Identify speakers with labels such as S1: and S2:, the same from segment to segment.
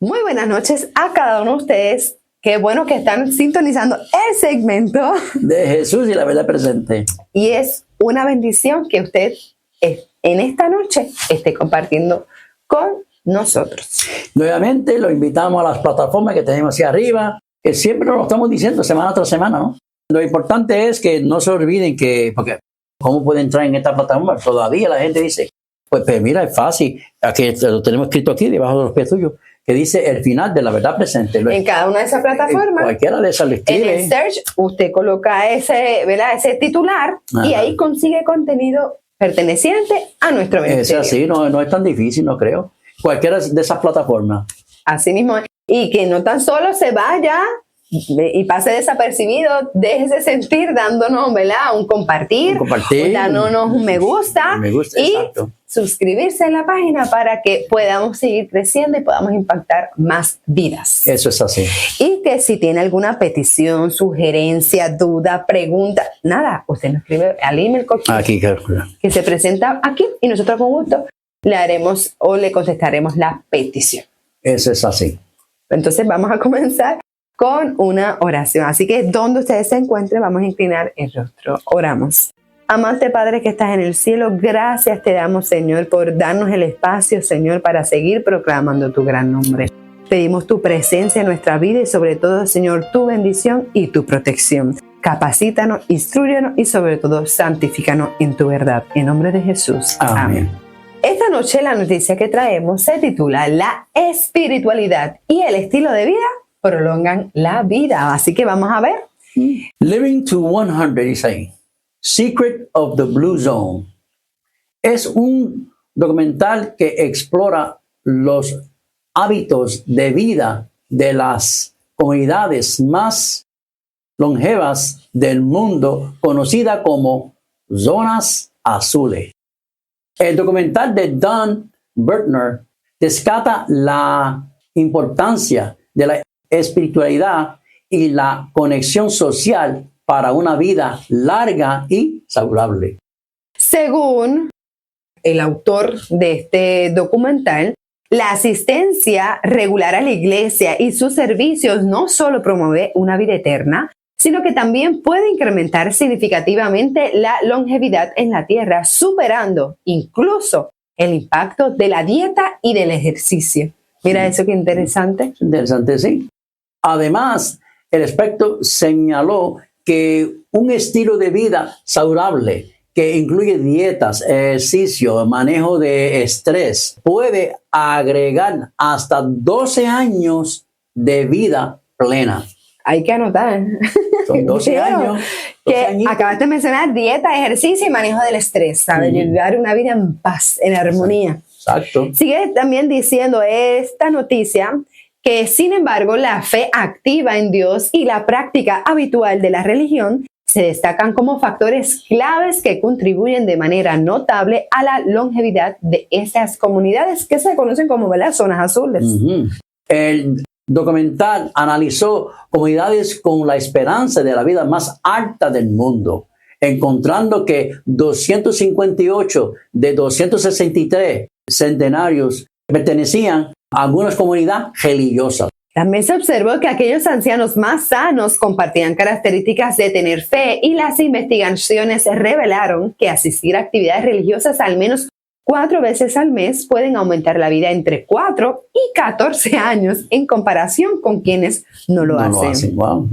S1: Muy buenas noches a cada uno de ustedes. Qué bueno que están sintonizando el segmento
S2: de Jesús y la verdad presente.
S1: Y es una bendición que usted en esta noche esté compartiendo con nosotros.
S2: Nuevamente lo invitamos a las plataformas que tenemos hacia arriba, que siempre nos lo estamos diciendo semana tras semana, ¿no? Lo importante es que no se olviden que, porque ¿cómo puede entrar en esta plataforma? Todavía la gente dice, pues mira, es fácil, aquí lo tenemos escrito aquí debajo de los pies tuyos, que dice el final de la verdad presente.
S1: En cada una de esas plataformas,
S2: cualquiera de esas lo escribe.
S1: En el search, usted coloca ese titular. Ajá. Y ahí consigue contenido perteneciente a nuestro ministerio.
S2: Es así, no es tan difícil, no creo. Cualquiera de esas plataformas. Así
S1: mismo. Y que no tan solo se vaya y pase desapercibido, déjese sentir dándonos, ¿verdad? Un compartir, dándonos un me gusta y exacto. Suscribirse en la página para que podamos seguir creciendo y podamos impactar más vidas.
S2: Eso es así.
S1: Y que si tiene alguna petición, sugerencia, duda, pregunta, nada, usted nos escribe al email
S2: aquí,
S1: que se presenta aquí y nosotros con gusto le haremos o le contestaremos la petición.
S2: Eso es así.
S1: Entonces vamos a comenzar con una oración. Así que donde ustedes se encuentren, vamos a inclinar el rostro. Oramos. Amante Padre que estás en el cielo, gracias te damos, Señor, por darnos el espacio, Señor, para seguir proclamando tu gran nombre. Pedimos tu presencia en nuestra vida y sobre todo, Señor, tu bendición y tu protección. Capacítanos, instrúyenos y sobre todo santifícanos en tu verdad. En nombre de Jesús.
S2: Amén.
S1: Esta noche la noticia que traemos se titula La espiritualidad y el estilo de vida prolongan la vida. Así que vamos a ver.
S2: Living to 100 dice ahí. Secret of the Blue Zone. Es un documental que explora los hábitos de vida de las comunidades más longevas del mundo, conocida como zonas azules. El documental de Don Bertner destaca la importancia de la espiritualidad y la conexión social para una vida larga y saludable.
S1: Según el autor de este documental, la asistencia regular a la iglesia y sus servicios no solo promueve una vida eterna, sino que también puede incrementar significativamente la longevidad en la tierra, superando incluso el impacto de la dieta y del ejercicio. Mira eso, qué interesante.
S2: Interesante, sí. Además, el experto señaló que un estilo de vida saludable que incluye dietas, ejercicio, manejo de estrés, puede agregar hasta 12 años de vida plena.
S1: Hay que anotar.
S2: Son 12 años.
S1: Que acabaste de mencionar dieta, ejercicio y manejo del estrés, ¿sabes? Llevar una vida en paz, en armonía.
S2: Exacto.
S1: Sigue también diciendo esta noticia que, sin embargo, la fe activa en Dios y la práctica habitual de la religión se destacan como factores claves que contribuyen de manera notable a la longevidad de esas comunidades que se conocen como, ¿verdad?, zonas azules.
S2: El documental analizó comunidades con la esperanza de la vida más alta del mundo, encontrando que 258 de 263 centenarios pertenecían a algunas comunidades religiosas.
S1: También se observó que aquellos ancianos más sanos compartían características de tener fe y las investigaciones revelaron que asistir a actividades religiosas al menos 4 veces al mes pueden aumentar la vida entre 4 y 14 años en comparación con quienes no lo hacen.
S2: Wow.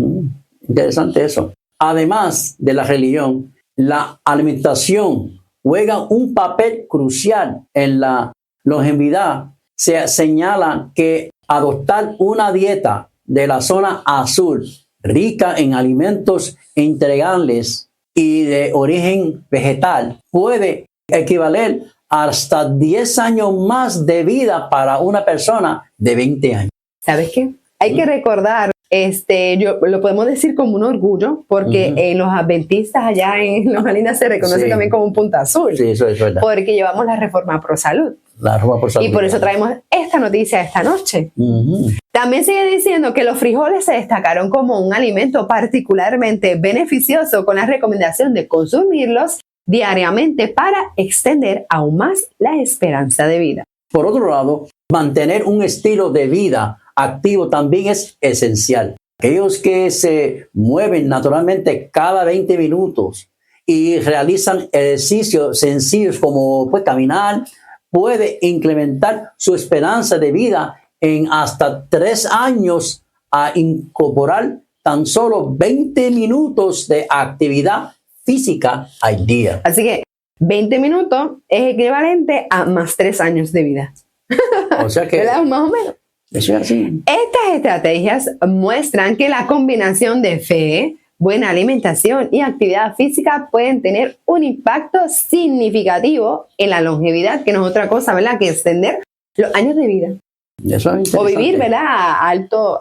S2: Interesante eso. Además de la religión, la alimentación juega un papel crucial en la longevidad. Se señala que adoptar una dieta de la zona azul rica en alimentos integrales y de origen vegetal puede equivaler a hasta 10 años más de vida para una persona de 20 años.
S1: ¿Sabes qué? Hay que recordar, lo podemos decir como un orgullo, porque los adventistas allá en Loma Linda se reconoce también como un punto azul.
S2: Sí, eso es verdad.
S1: Porque llevamos la Reforma Pro Salud.
S2: La Reforma Pro Salud.
S1: Y por eso traemos esta noticia esta noche. También sigue diciendo que los frijoles se destacaron como un alimento particularmente beneficioso, con la recomendación de consumirlos diariamente para extender aún más la esperanza de vida.
S2: Por otro lado, mantener un estilo de vida activo también es esencial. Aquellos que se mueven naturalmente cada 20 minutos y realizan ejercicios sencillos como pues, caminar, puede incrementar su esperanza de vida en hasta 3 años a incorporar tan solo 20 minutos de actividad física al día.
S1: Así que 20 minutos es equivalente a más 3 años de vida.
S2: O sea que,
S1: ¿verdad? Más o menos.
S2: eso es así.
S1: Estas estrategias muestran que la combinación de fe, buena alimentación y actividad física pueden tener un impacto significativo en la longevidad, que no es otra cosa, ¿verdad?, que extender los años de vida.
S2: Eso es
S1: O vivir,
S2: interesante.
S1: ¿verdad?,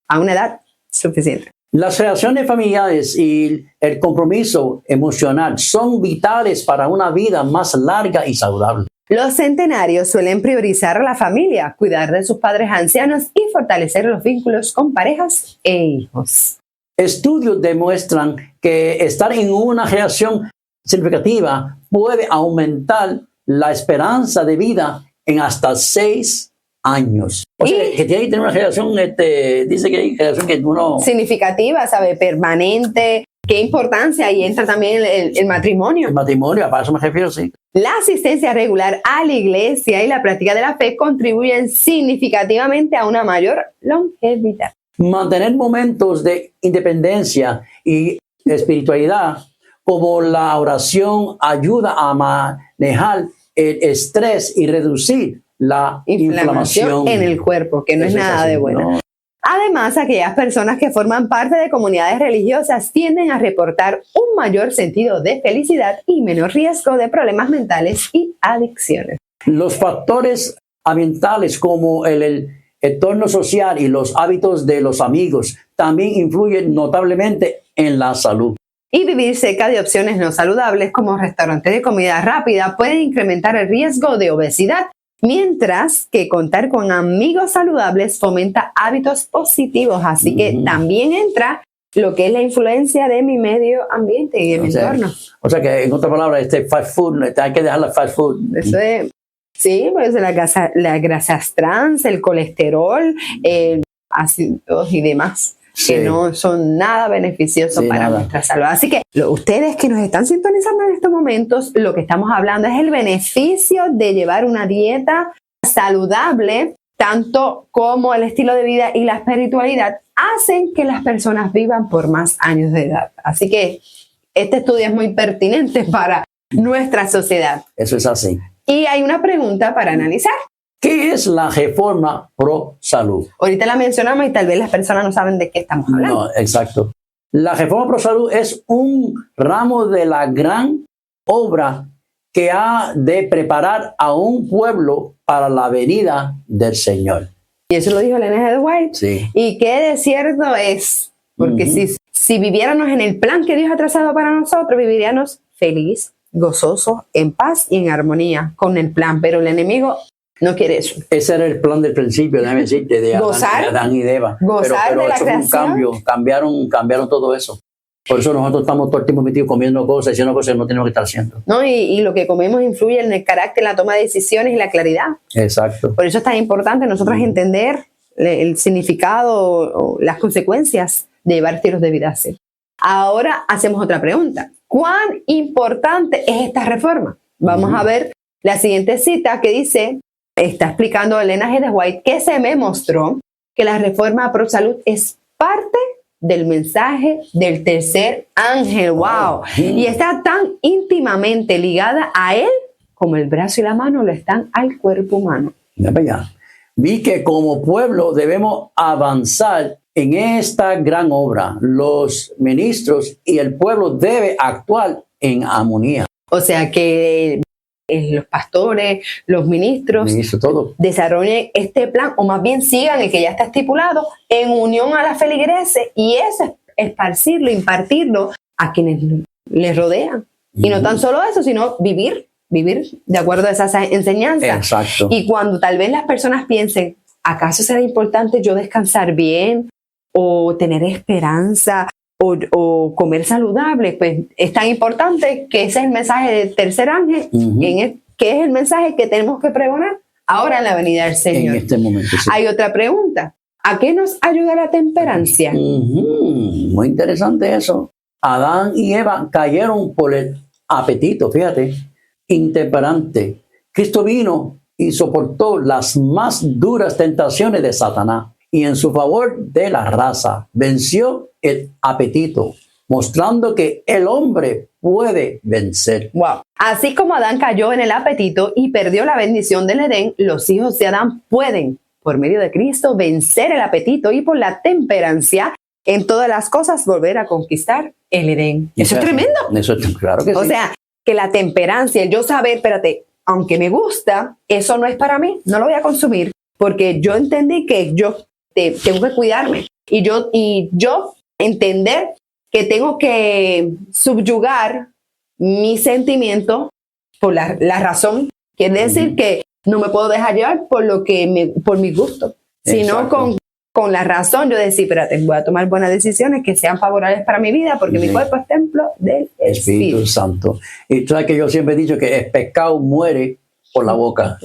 S1: a una edad suficiente.
S2: Las relaciones familiares y el compromiso emocional son vitales para una vida más larga y saludable.
S1: Los centenarios suelen priorizar a la familia, cuidar de sus padres ancianos y fortalecer los vínculos con parejas e hijos.
S2: Estudios demuestran que estar en una relación significativa puede aumentar la esperanza de vida en hasta 6 años. O sea,
S1: Y-
S2: que tiene que tener una relación, dice que hay relación que uno...
S1: Significativa, ¿sabe? Permanente. Qué importancia, ahí entra también el matrimonio.
S2: El matrimonio, para eso me refiero, sí.
S1: La asistencia regular a la iglesia y la práctica de la fe contribuyen significativamente a una mayor longevidad.
S2: Mantener momentos de independencia y espiritualidad como la oración ayuda a manejar el estrés y reducir la inflamación
S1: En el cuerpo, que no es
S2: Eso
S1: nada
S2: así,
S1: de bueno.
S2: ¿no?
S1: Además, aquellas personas que forman parte de comunidades religiosas tienden a reportar un mayor sentido de felicidad y menor riesgo de problemas mentales y adicciones.
S2: Los factores ambientales como el entorno social y los hábitos de los amigos también influyen notablemente en la salud.
S1: Y vivir cerca de opciones no saludables como restaurantes de comida rápida puede incrementar el riesgo de obesidad, mientras que contar con amigos saludables fomenta hábitos positivos. Así que también entra lo que es la influencia de mi medio ambiente y de mi entorno.
S2: O sea que, en otras palabras, fast food, hay que dejar la fast food.
S1: Eso es, sí, pues las grasas trans, el colesterol, ácidos y demás,
S2: Sí.
S1: que no son nada beneficiosos
S2: Sí,
S1: para
S2: nada.
S1: nuestra salud. Así que ustedes que nos están sintonizando en estos momentos, lo que estamos hablando es el beneficio de llevar una dieta saludable, tanto como el estilo de vida y la espiritualidad hacen que las personas vivan por más años de edad. Así que este estudio es muy pertinente para nuestra sociedad.
S2: Eso es así.
S1: Y hay una pregunta para analizar.
S2: ¿Qué es la reforma pro salud?
S1: Ahorita la mencionamos y tal vez las personas no saben de qué estamos hablando.
S2: No, exacto. La reforma pro salud es un ramo de la gran obra que ha de preparar a un pueblo para la venida del Señor.
S1: Y eso lo dijo Elena G. White.
S2: Sí.
S1: Y qué de cierto es, porque si viviéramos en el plan que Dios ha trazado para nosotros, viviríamos feliz, gozoso, en paz y en armonía con el plan. Pero el enemigo no quiere eso.
S2: Ese era el plan del principio, déjame decirte, de Adán y de Eva.
S1: Gozar
S2: pero
S1: de la
S2: eso fue un
S1: creación.
S2: cambio, cambiaron todo eso. Por eso nosotros estamos todo el tiempo metidos comiendo cosas, haciendo cosas que no tenemos que estar haciendo.
S1: ¿No? Y lo que comemos influye en el carácter, la toma de decisiones y la claridad.
S2: Exacto.
S1: Por eso es tan importante nosotros entender el significado o las consecuencias de llevar estilos de vida así. Ahora hacemos otra pregunta. ¿Cuán importante es esta reforma? Vamos a ver la siguiente cita que dice, está explicando Elena G. White, que se me mostró que la reforma pro salud es parte del mensaje del tercer ángel. ¡Wow! Y está tan íntimamente ligada a él como el brazo y la mano lo están al cuerpo humano.
S2: Mira para allá. Vi que como pueblo debemos avanzar en esta gran obra. Los ministros y el pueblo debe actuar en armonía.
S1: O sea que los pastores, los ministros,
S2: Ministro, todo.
S1: desarrollen este plan, o más bien sigan el que ya está estipulado, en unión a la feligreses, y eso es esparcirlo, impartirlo a quienes les rodean. Y no tan solo eso, sino vivir de acuerdo a esas enseñanzas.
S2: Exacto.
S1: Y cuando tal vez las personas piensen, ¿acaso será importante yo descansar bien o tener esperanza o comer saludable? Pues es tan importante que ese es el mensaje del tercer ángel, que es el mensaje que tenemos que pregonar ahora en la venida del Señor.
S2: En este momento, sí.
S1: Hay otra pregunta. ¿A qué nos ayuda la temperancia?
S2: Muy interesante eso. Adán y Eva cayeron por el apetito, fíjate, intemperante. Cristo vino y soportó las más duras tentaciones de Satanás y en su favor de la raza venció el apetito, mostrando que el hombre puede vencer.
S1: Wow. Así como Adán cayó en el apetito y perdió la bendición del Edén, los hijos de Adán pueden, por medio de Cristo, vencer el apetito y por la temperancia en todas las cosas volver a conquistar el Edén. Eso es tremendo.
S2: Eso es claro que sí.
S1: O sea, que la temperancia, el yo saber, espérate, aunque me gusta, eso no es para mí, no lo voy a consumir, porque yo entendí que yo tengo que cuidarme y yo entender que tengo que subyugar mi sentimiento por la razón. Quiere decir que no me puedo dejar llevar por mi gusto, sino con la razón yo decir, espérate, voy a tomar buenas decisiones que sean favorables para mi vida, porque mi cuerpo es templo del Espíritu
S2: Santo. Y tú sabes que yo siempre he dicho que el pescado muere por la boca.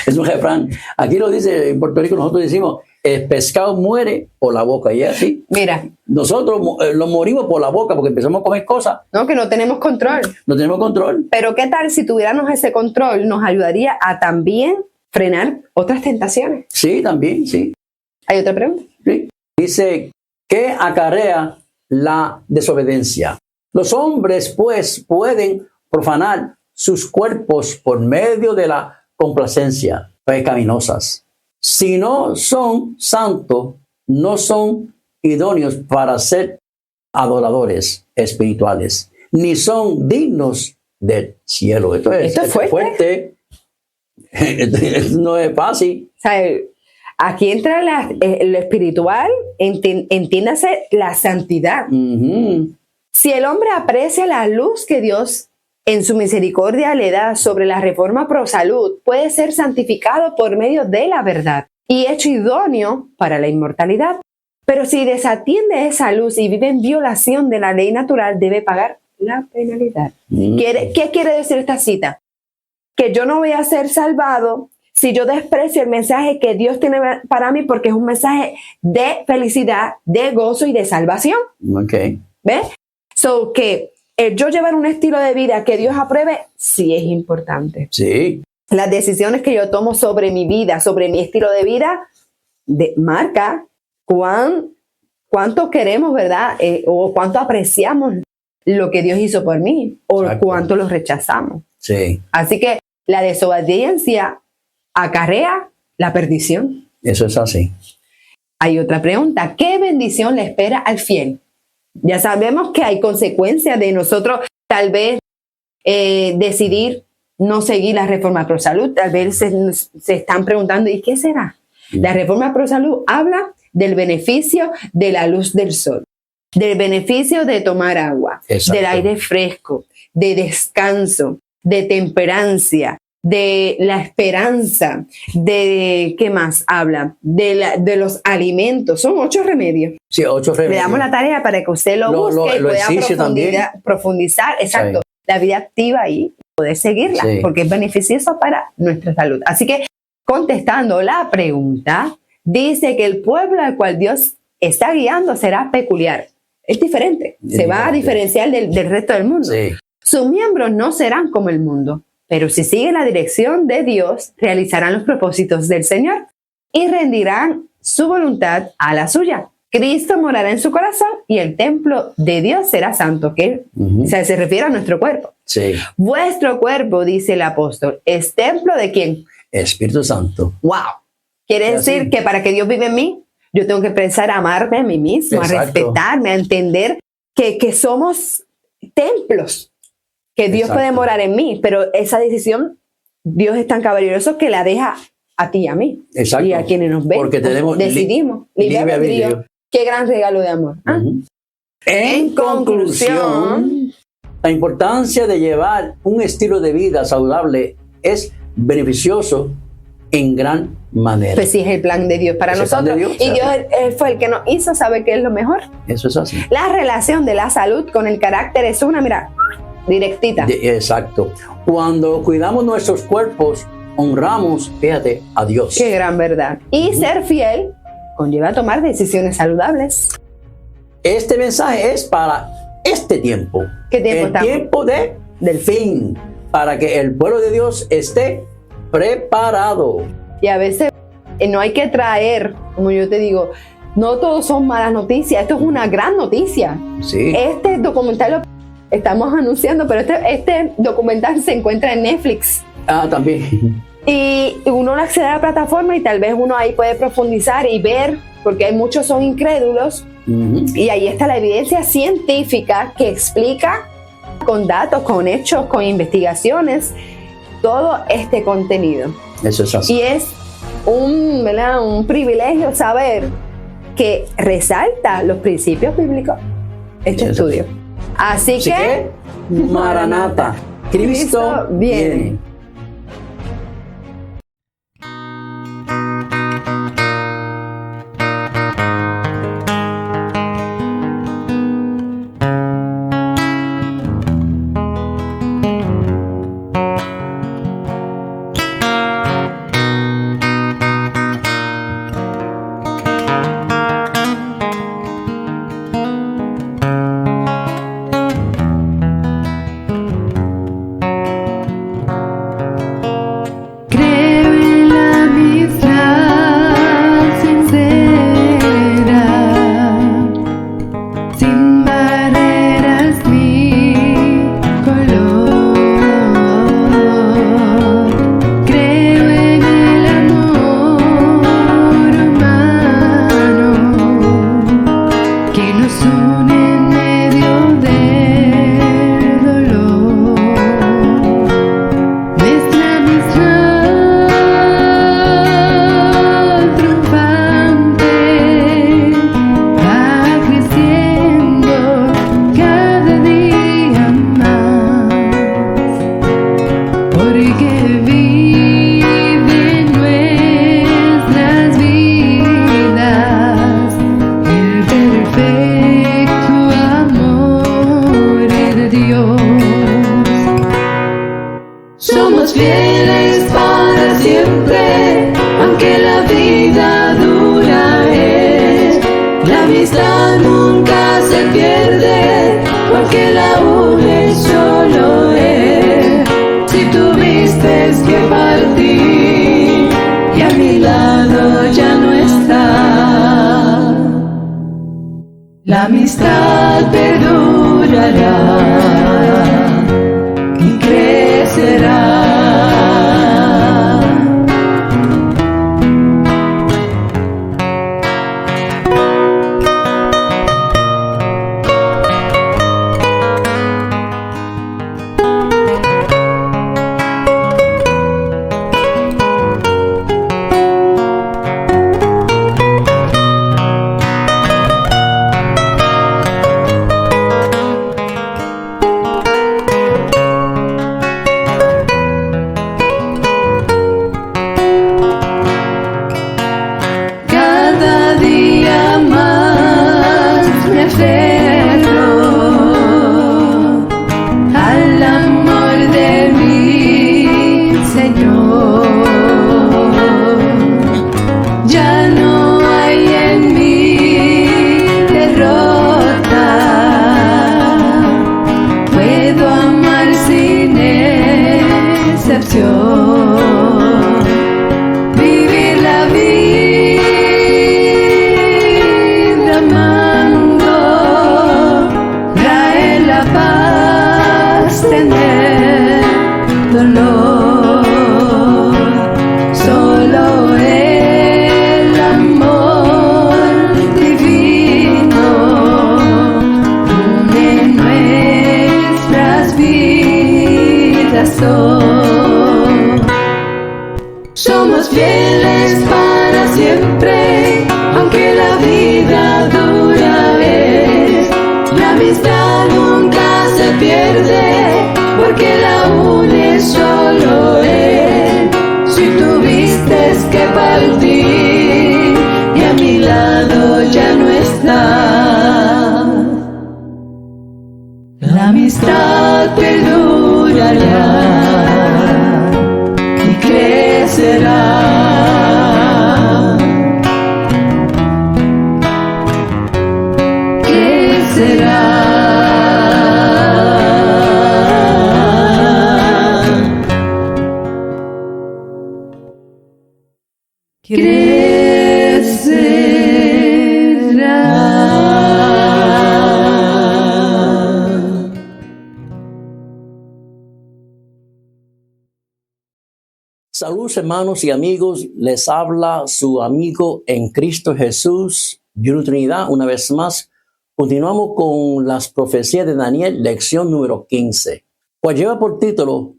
S2: Es un refrán. Aquí lo dice en Puerto Rico, nosotros decimos, el pescado muere por la boca. Y es así.
S1: Mira.
S2: Nosotros lo morimos por la boca porque empezamos a comer cosas.
S1: No, que no tenemos control.
S2: No tenemos control.
S1: Pero ¿qué tal si tuviéramos ese control? Nos ayudaría a también frenar otras tentaciones.
S2: Sí, también, sí.
S1: ¿Hay otra pregunta?
S2: Sí. Dice, ¿qué acarrea la desobediencia? Los hombres, pues, pueden profanar sus cuerpos por medio de la complacencia pecaminosas. Si no son santos, no son idóneos para ser adoradores espirituales, ni son dignos del cielo. Esto es fuerte. Esto no es fácil.
S1: O sea, aquí entra lo espiritual, entiéndase la santidad. Si el hombre aprecia la luz que Dios en su misericordia le da sobre la reforma pro salud, puede ser santificado por medio de la verdad y hecho idóneo para la inmortalidad. Pero si desatiende esa luz y vive en violación de la ley natural, debe pagar la penalidad. ¿Qué quiere decir esta cita? Que yo no voy a ser salvado si yo desprecio el mensaje que Dios tiene para mí, porque es un mensaje de felicidad, de gozo y de salvación.
S2: Okay.
S1: ¿Ves? So que el yo llevar un estilo de vida que Dios apruebe, sí es importante.
S2: Sí.
S1: Las decisiones que yo tomo sobre mi vida, sobre mi estilo de vida, marca cuánto queremos, ¿verdad? O cuánto apreciamos lo que Dios hizo por mí, o cuánto lo rechazamos.
S2: Sí.
S1: Así que la desobediencia acarrea la perdición.
S2: Eso es así.
S1: Hay otra pregunta. ¿Qué bendición le espera al fiel? Ya sabemos que hay consecuencias de nosotros tal vez decidir no seguir la reforma pro salud. Tal vez se están preguntando, ¿y qué será? La reforma pro salud habla del beneficio de la luz del sol, del beneficio de tomar agua, del aire fresco, de descanso, de temperancia, de la esperanza, de ¿qué más habla? De los alimentos. Son 8 remedios.
S2: Sí, 8 remedios.
S1: Le damos la tarea para que usted lo busque y pueda profundizar. Exacto. Sí. La vida activa y poder seguirla, porque es beneficioso para nuestra salud. Así que, contestando la pregunta, dice que el pueblo al cual Dios está guiando será peculiar. Es diferente. Se va a diferenciar del resto del mundo.
S2: Sí.
S1: Sus miembros no serán como el mundo, pero si siguen la dirección de Dios, realizarán los propósitos del Señor y rendirán su voluntad a la suya. Cristo morará en su corazón y el templo de Dios será santo, que o sea, se refiere a nuestro cuerpo.
S2: Sí.
S1: Vuestro cuerpo, dice el apóstol, ¿es templo de quién?
S2: Espíritu Santo.
S1: ¡Wow! Quiere decir que para que Dios viva en mí, yo tengo que empezar a amarme a mí mismo, a respetarme, a entender que somos templos, que Dios puede morar en mí, pero esa decisión, Dios es tan caballeroso que la deja a ti y a mí.
S2: Exacto.
S1: Y a quienes nos ven.
S2: Porque tenemos
S1: decidimos. Libre albedrío. Qué gran regalo de amor. En conclusión,
S2: la importancia de llevar un estilo de vida saludable es beneficioso en gran manera.
S1: Pues sí, es el plan de Dios para nosotros. Dios, y Dios él fue el que nos hizo saber que es lo mejor.
S2: Eso es así.
S1: La relación de la salud con el carácter es una, mira, directita.
S2: Exacto. Cuando cuidamos nuestros cuerpos, honramos, fíjate, a Dios.
S1: Qué gran verdad. Y ser fiel conlleva tomar decisiones saludables.
S2: Este mensaje es para este tiempo.
S1: ¿Qué tiempo
S2: el
S1: estamos?
S2: Tiempo del fin, para que el pueblo de Dios esté preparado.
S1: Y a veces no hay que traer, como yo te digo, no todos son malas noticias, esto es una gran noticia.
S2: Sí.
S1: Este documental lo estamos anunciando, pero este documental se encuentra en Netflix.
S2: También.
S1: Y uno accede a la plataforma y tal vez uno ahí puede profundizar y ver, porque hay muchos son incrédulos, y ahí está la evidencia científica que explica con datos, con hechos, con investigaciones, todo este contenido.
S2: Eso es así.
S1: Y es un privilegio saber que resalta los principios bíblicos este
S2: Eso.
S1: estudio. Así que,
S2: Maranata, Cristo viene.
S3: Creo en la amistad sincera, sin barreras ni color. Creo en el amor humano que nos une en medio del dolor. Nuestra amistad triunfante va creciendo cada día más, porque vive en nuestras vidas el perfecto amor de Dios. Somos fieles para siempre, aunque la vida dura es. La amistad nunca se pierde, porque la une solo es. Si tuviste que partir y a mi lado ya no está, la amistad perdurará y crecerá. Cada día más me aferro al amor de mi Señor. Ya no hay en mí derrota, puedo amar sin excepción. Vivir la vida amando trae la paz, tener dolor. Solo el amor divino une nuestras vidas hoy. Somos fieles para siempre, aunque la vida dura es. La amistad nunca se pierde, porque la une solo él. Si tuviste que partir y a mi lado ya no está, la amistad perdurará y crecerá. crecerá.
S2: Saludos hermanos y amigos, les habla su amigo en Cristo Jesús, Dios Trinidad. Una vez más, continuamos con las profecías de Daniel, lección número 15. Pues lleva por título,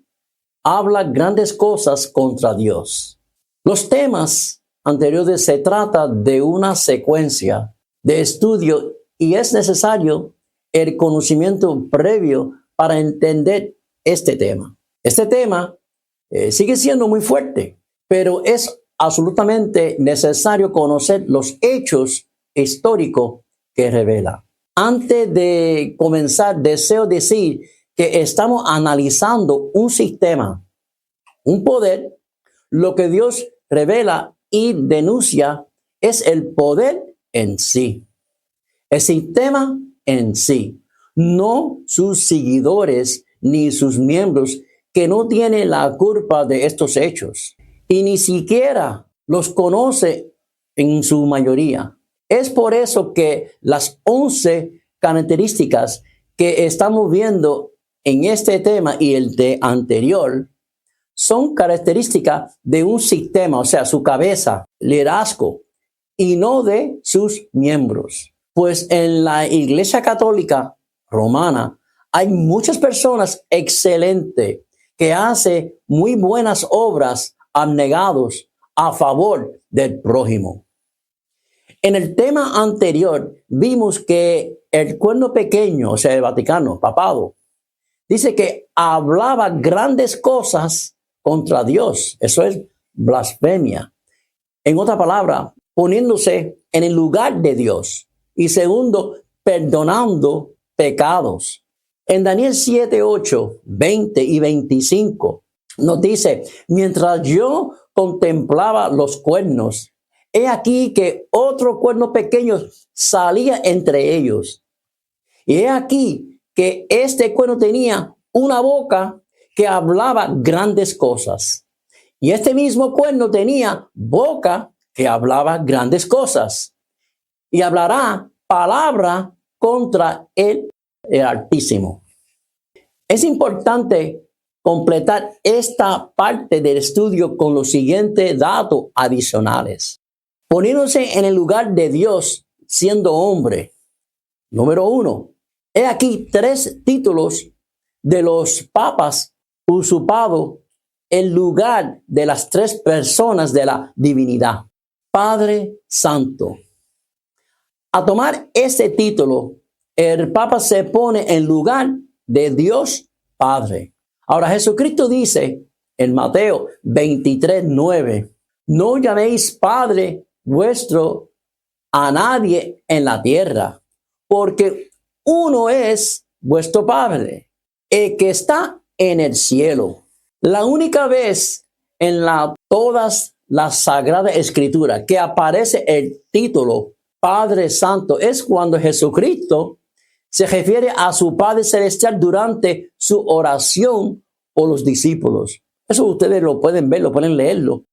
S2: habla grandes cosas contra Dios. Los temas anteriores se trata de una secuencia de estudio y es necesario el conocimiento previo para entender este tema. Este tema sigue siendo muy fuerte, pero es absolutamente necesario conocer los hechos históricos que revela. Antes de comenzar, deseo decir que estamos analizando un sistema, un poder. Lo que Dios revela y denuncia es el poder en sí, el sistema en sí, no sus seguidores ni sus miembros que no tienen la culpa de estos hechos y ni siquiera los conoce en su mayoría. Es por eso que las 11 características que estamos viendo en este tema y el de anterior son características de un sistema, o sea, su cabeza, liderazgo, y no de sus miembros. Pues en la Iglesia Católica Romana hay muchas personas excelentes que hacen muy buenas obras abnegados a favor del prójimo. En el tema anterior vimos que el cuerno pequeño, o sea, el Vaticano, papado, dice que hablaba grandes cosas contra Dios. Eso es blasfemia. En otra palabra, poniéndose en el lugar de Dios. Y segundo, perdonando pecados. En Daniel 7, 8, 20 y 25 nos dice, mientras yo contemplaba los cuernos, he aquí que otro cuerno pequeño salía entre ellos. Y he aquí que este cuerno tenía una boca que hablaba grandes cosas. Y este mismo cuerno tenía boca que hablaba grandes cosas. Y hablará palabra contra el Altísimo. Es importante completar esta parte del estudio con los siguientes datos adicionales. Poniéndose en el lugar de Dios siendo hombre. Número 1. He aquí 3 títulos de los papas usurpado el lugar de las 3 personas de la divinidad. Padre Santo. A tomar ese título, el Papa se pone en lugar de Dios Padre. Ahora Jesucristo dice en Mateo 23, 9, no llaméis Padre vuestro a nadie en la tierra, porque uno es vuestro Padre, el que está en el cielo. La única vez en todas las Sagradas Escrituras que aparece el título Padre Santo es cuando Jesucristo se refiere a su Padre Celestial durante su oración por los discípulos. Eso ustedes lo pueden ver, lo pueden leerlo.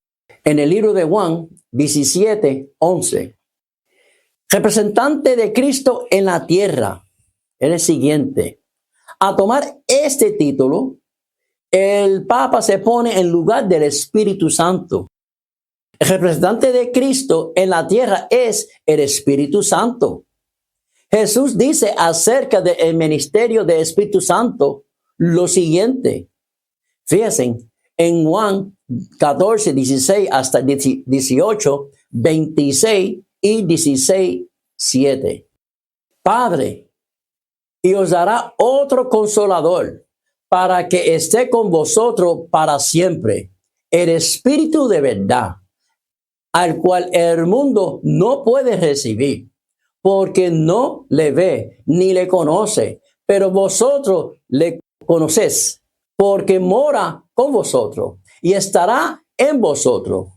S2: En el libro de Juan 17, 11. Representante de Cristo en la tierra. Es el siguiente. A tomar este título, el Papa se pone en lugar del Espíritu Santo. El representante de Cristo en la tierra es el Espíritu Santo. Jesús dice acerca del ministerio del Espíritu Santo lo siguiente. Fíjense, en Juan 14, 16 hasta 18, 26 y 16, 7. Padre, y os dará otro consolador para que esté con vosotros para siempre, el Espíritu de verdad, al cual el mundo no puede recibir, porque no le ve ni le conoce, pero vosotros le conocéis, porque mora con vosotros y estará en vosotros.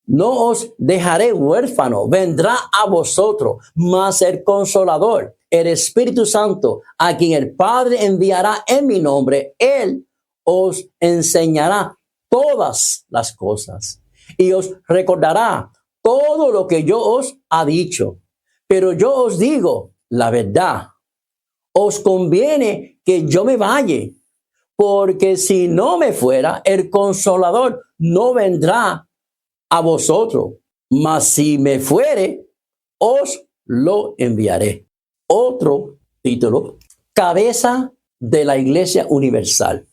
S2: No os dejaré huérfano, vendrá a vosotros, mas el Consolador, el Espíritu Santo, a quien el Padre enviará en mi nombre, Él os enseñará todas las cosas y os recordará todo lo que yo os ha dicho. Pero yo os digo la verdad. Os conviene que yo me vaya, porque si no me fuera, el Consolador no vendrá a vosotros. Mas si me fuere, os lo enviaré. Otro título: cabeza de la Iglesia Universal.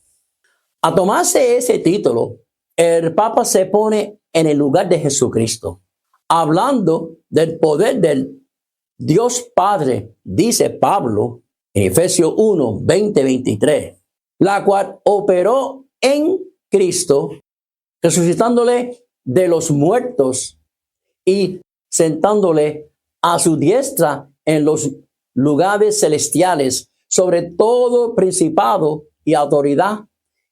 S2: A tomarse ese título, el Papa se pone en el lugar de Jesucristo, hablando del poder del Dios Padre, dice Pablo en Efesios 1, 20, 23, la cual operó en Cristo, resucitándole de los muertos y sentándole a su diestra en los lugares celestiales, sobre todo principado y autoridad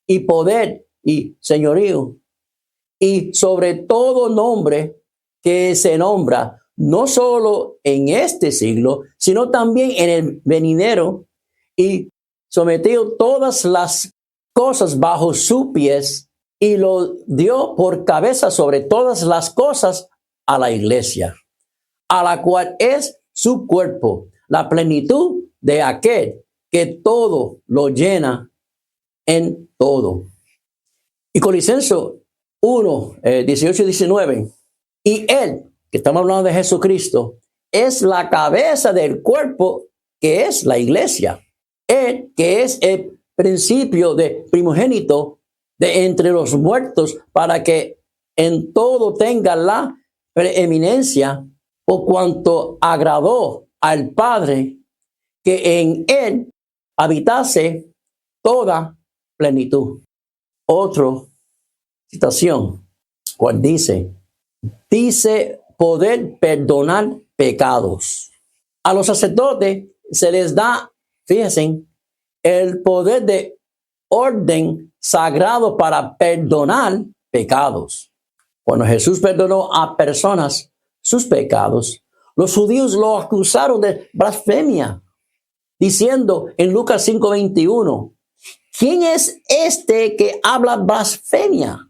S2: y poder y señorío, y sobre todo nombre que se nombra, no solo en este siglo, sino también en el venidero, y sometió todas las cosas bajo sus pies, y lo dio por cabeza sobre todas las cosas a la iglesia, a la cual es su cuerpo, la plenitud de aquel que todo lo llena en todo. Y Colosenses 1, 18 y 19. Y él, que estamos hablando de Jesucristo, es la cabeza del cuerpo, que es la iglesia. Él, que es el principio de primogénito de entre los muertos, para que en todo tenga la preeminencia, por cuanto agradó al Padre que en él habitase toda plenitud. Otra citación, cual dice poder perdonar pecados. A los sacerdotes se les da, fíjense, el poder de orden sagrado para perdonar pecados. Cuando Jesús perdonó a personas sus pecados, los judíos lo acusaron de blasfemia, diciendo en Lucas 5:21, ¿quién es este que habla blasfemia?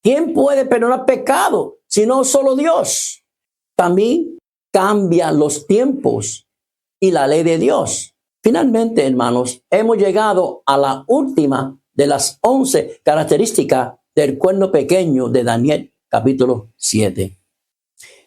S2: ¿Quién puede perdonar pecado sino solo Dios? También cambian los tiempos y la ley de Dios. Finalmente, hermanos, hemos llegado a la última de las 11 características del cuerno pequeño de Daniel, capítulo 7.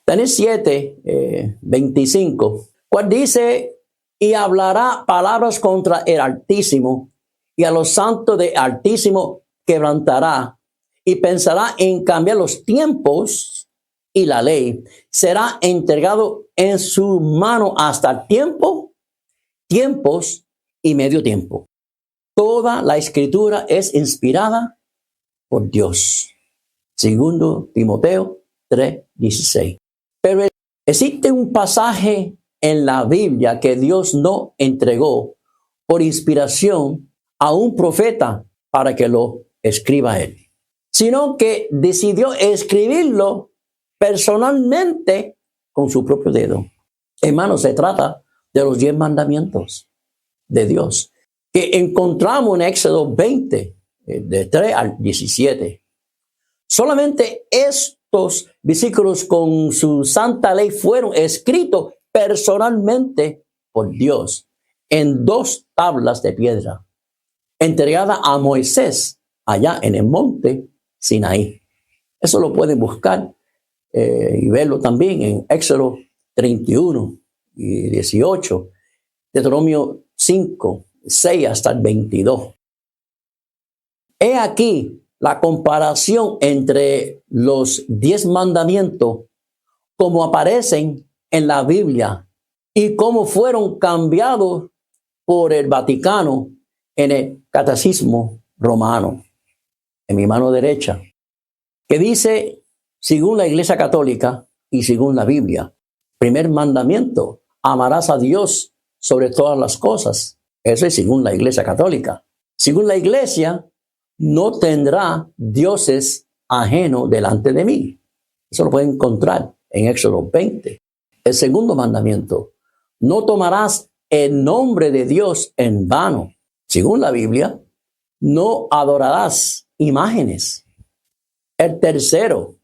S2: Daniel 7, 25, cual dice: y hablará palabras contra el Altísimo, y a los santos del Altísimo quebrantará, y pensará en cambiar los tiempos y la ley. Será entregado en su mano hasta el tiempo, tiempos y medio tiempo. Toda la escritura es inspirada por Dios. Segundo Timoteo 3:16. Pero existe un pasaje en la Biblia que Dios no entregó por inspiración a un profeta para que lo escriba él, sino que decidió escribirlo personalmente con su propio dedo. Hermanos, se trata de los 10 mandamientos de Dios que encontramos en Éxodo 20, de 3 al 17. Solamente estos versículos con su santa ley fueron escritos personalmente por Dios en 2 tablas de piedra, entregada a Moisés allá en el monte Sinaí. Eso lo pueden buscar y verlo también en Éxodo 31 y 18, Deuteronomio 5, 6 hasta el 22. He aquí la comparación entre los 10 mandamientos como aparecen en la Biblia y cómo fueron cambiados por el Vaticano en el Catecismo Romano, en mi mano derecha, que dice, según la Iglesia Católica y según la Biblia, primer mandamiento: amarás a Dios sobre todas las cosas. Eso es según la Iglesia Católica. Según la Iglesia, no tendrá dioses ajenos delante de mí. Eso lo pueden encontrar en Éxodo 20. El segundo mandamiento: no tomarás el nombre de Dios en vano. Según la Biblia, no adorarás imágenes. El tercero: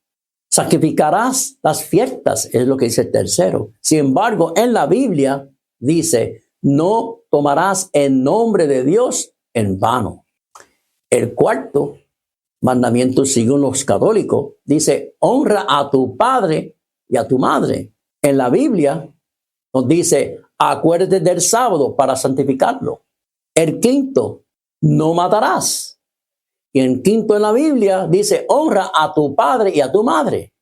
S2: Sacrificarás las fiestas, es lo que dice el tercero. Sin embargo, en la Biblia dice, no tomarás el nombre de Dios en vano. El cuarto mandamiento, según los católicos, dice, honra a tu padre y a tu madre. En la Biblia nos dice, acuérdate del sábado para santificarlo. El quinto, no matarás. Y el quinto en la Biblia dice, honra a tu padre y a tu madre.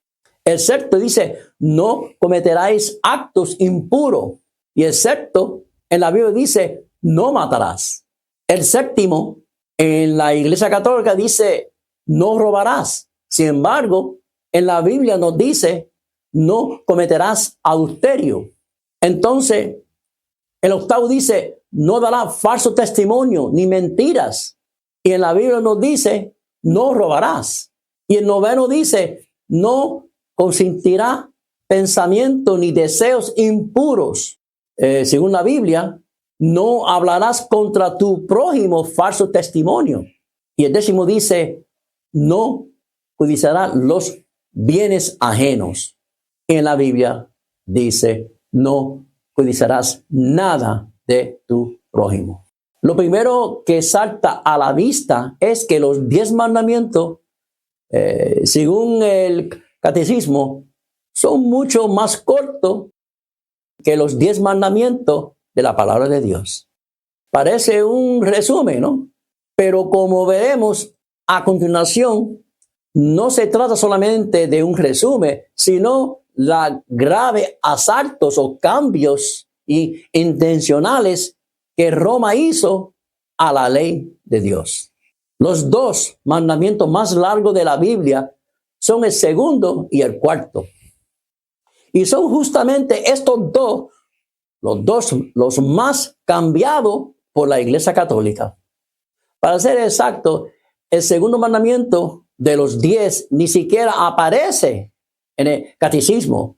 S2: El sexto dice, no cometeráis actos impuros. Y el sexto en la Biblia dice, no matarás. El séptimo en la Iglesia Católica dice, no robarás. Sin embargo, en la Biblia nos dice, no cometerás adulterio. Entonces, el octavo dice, no darás falso testimonio ni mentiras. Y en la Biblia nos dice, no robarás. Y el noveno dice, no consentirá pensamiento ni deseos impuros. Según la Biblia, no hablarás contra tu prójimo falso testimonio. Y el décimo dice, no codiciarás los bienes ajenos. Y en la Biblia dice, no codiciarás nada de tu prójimo. Lo primero que salta a la vista es que los 10 mandamientos, según el catecismo, son mucho más cortos que los 10 mandamientos de la palabra de Dios. Parece un resumen, ¿no? Pero como veremos a continuación, no se trata solamente de un resumen, sino la grave asaltos o cambios intencionales que Roma hizo a la ley de Dios. Los 2 mandamientos más largos de la Biblia son el segundo y el cuarto. Y son justamente estos dos, los más cambiados por la Iglesia Católica. Para ser exacto, el segundo mandamiento de los 10 ni siquiera aparece en el catecismo,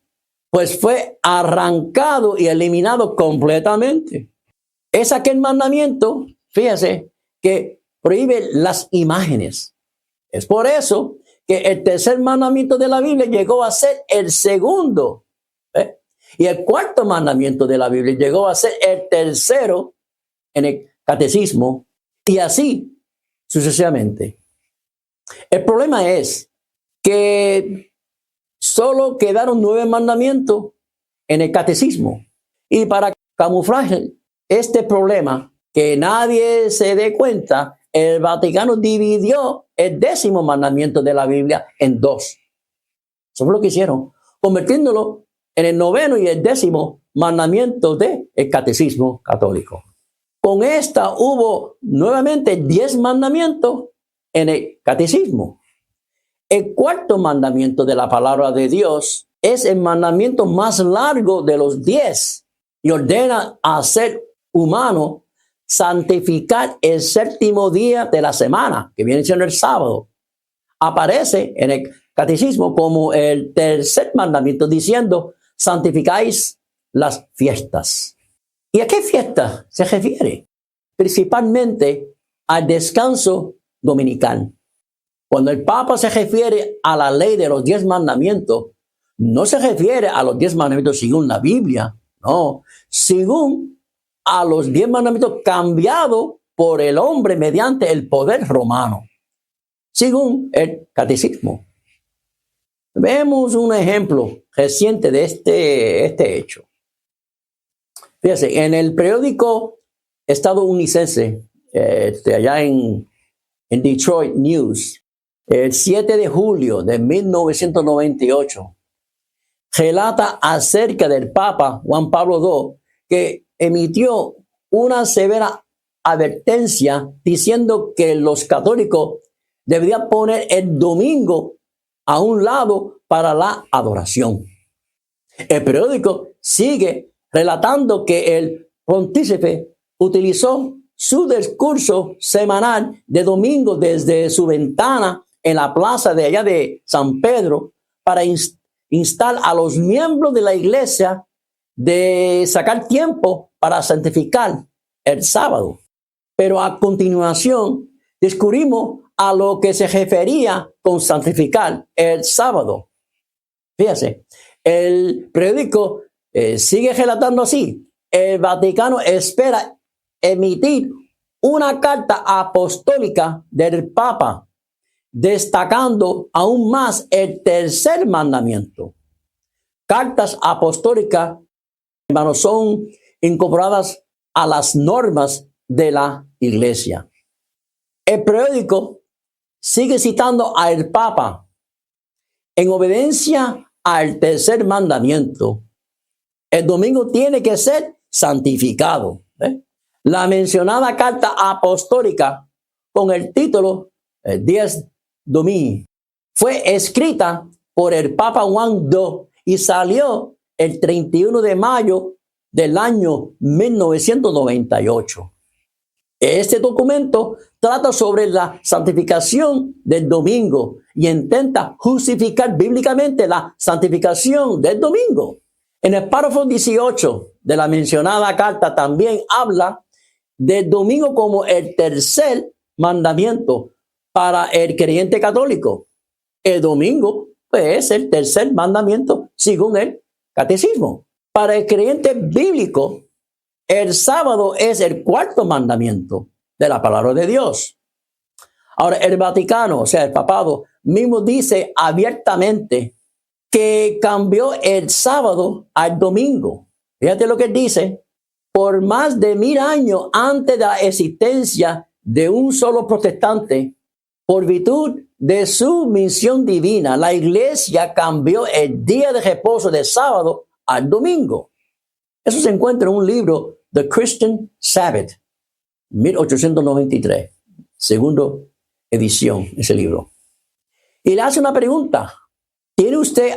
S2: pues fue arrancado y eliminado completamente. Es aquel mandamiento, fíjese, que prohíbe las imágenes. Es por eso que el tercer mandamiento de la Biblia llegó a ser el segundo. Y el cuarto mandamiento de la Biblia llegó a ser el tercero en el catecismo, y así sucesivamente. El problema es que solo quedaron 9 mandamientos en el catecismo. Y para camuflar este problema, que nadie se dé cuenta, el Vaticano dividió el 10º mandamiento de la Biblia en 2. Eso fue lo que hicieron, convirtiéndolo en el 9º y el 10º mandamiento del catecismo católico. Con esta hubo nuevamente 10 mandamientos en el catecismo. El cuarto mandamiento de la palabra de Dios es el mandamiento más largo de los 10 y ordena al ser humano santificar el séptimo día de la semana, que viene siendo el sábado. Aparece en el catecismo como el tercer mandamiento diciendo, santificáis las fiestas. ¿Y a qué fiesta se refiere? Principalmente al descanso dominical. Cuando el Papa se refiere a la ley de los 10 mandamientos, no se refiere a los 10 mandamientos según la Biblia, no, según a los 10 mandamientos cambiados por el hombre mediante el poder romano, según el catecismo. Vemos un ejemplo reciente de este hecho. Fíjense, en el periódico estadounidense, allá en Detroit News, el 7 de julio de 1998, relata acerca del Papa Juan Pablo II, que emitió una severa advertencia diciendo que los católicos deberían poner el domingo a un lado para la adoración. El periódico sigue relatando que el pontífice utilizó su discurso semanal de domingo desde su ventana en la plaza de allá de San Pedro para instar a los miembros de la iglesia de sacar tiempo para santificar el sábado. Pero a continuación descubrimos a lo que se refería con santificar el sábado. Fíjese, el periódico sigue relatando así. El Vaticano espera emitir una carta apostólica del Papa, destacando aún más el tercer mandamiento. Cartas apostólicas, hermanos, son incorporadas a las normas de la Iglesia. El periódico sigue citando al Papa en obediencia al tercer mandamiento. El domingo tiene que ser santificado. La mencionada carta apostólica con el título Dies Domini fue escrita por el Papa Juan II y salió el 31 de mayo del año 1998. Este documento trata sobre la santificación del domingo y intenta justificar bíblicamente la santificación del domingo. En el párrafo 18 de la mencionada carta también habla del domingo como el tercer mandamiento para el creyente católico. El domingo pues, es el tercer mandamiento según el catecismo. Para el creyente bíblico, el sábado es el cuarto mandamiento de la palabra de Dios. Ahora, el Vaticano, o sea, el papado, mismo dice abiertamente que cambió el sábado al domingo. Fíjate lo que dice. Por más de 1000 años antes de la existencia de un solo protestante, por virtud de su misión divina, la Iglesia cambió el día de reposo de sábado al domingo. Eso se encuentra en un libro, The Christian Sabbath, 1893, segunda edición, ese libro. Y le hace una pregunta. ¿Tiene usted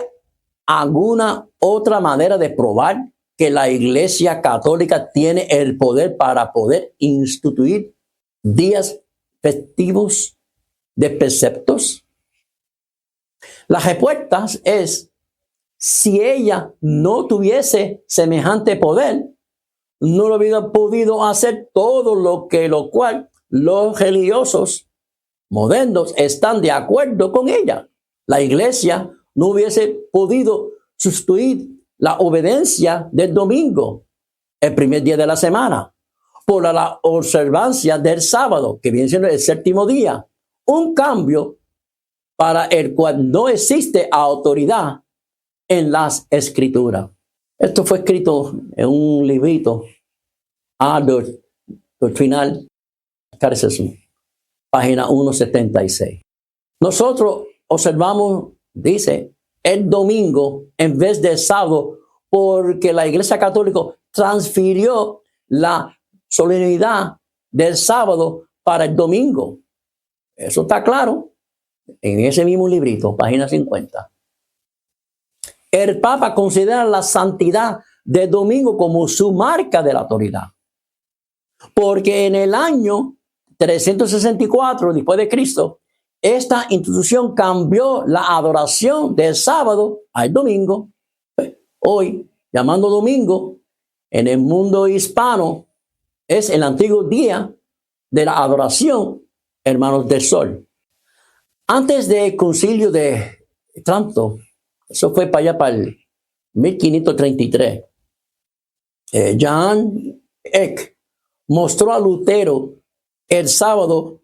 S2: alguna otra manera de probar que la Iglesia Católica tiene el poder para poder instituir días festivos de preceptos? La respuesta es, si ella no tuviese semejante poder, no lo hubiera podido hacer todo lo cual los religiosos modernos están de acuerdo con ella. La Iglesia no hubiese podido sustituir la obediencia del domingo, el primer día de la semana, por la observancia del sábado, que viene siendo el séptimo día. Un cambio para el cual no existe autoridad en las Escrituras. Esto fue escrito en un librito, Doctrinal Catecism, página 176. Nosotros observamos, dice, el domingo en vez del sábado, porque la Iglesia Católica transfirió la solemnidad del sábado para el domingo. Eso está claro en ese mismo librito, página 50. El Papa considera la santidad del domingo como su marca de la autoridad. Porque en el año 364 después de Cristo, esta institución cambió la adoración del sábado al domingo. Hoy, llamando domingo, en el mundo hispano, es el antiguo día de la adoración, hermanos del sol. Antes del concilio de Trento, eso fue para allá para el 1533, Jan Eck mostró a Lutero el sábado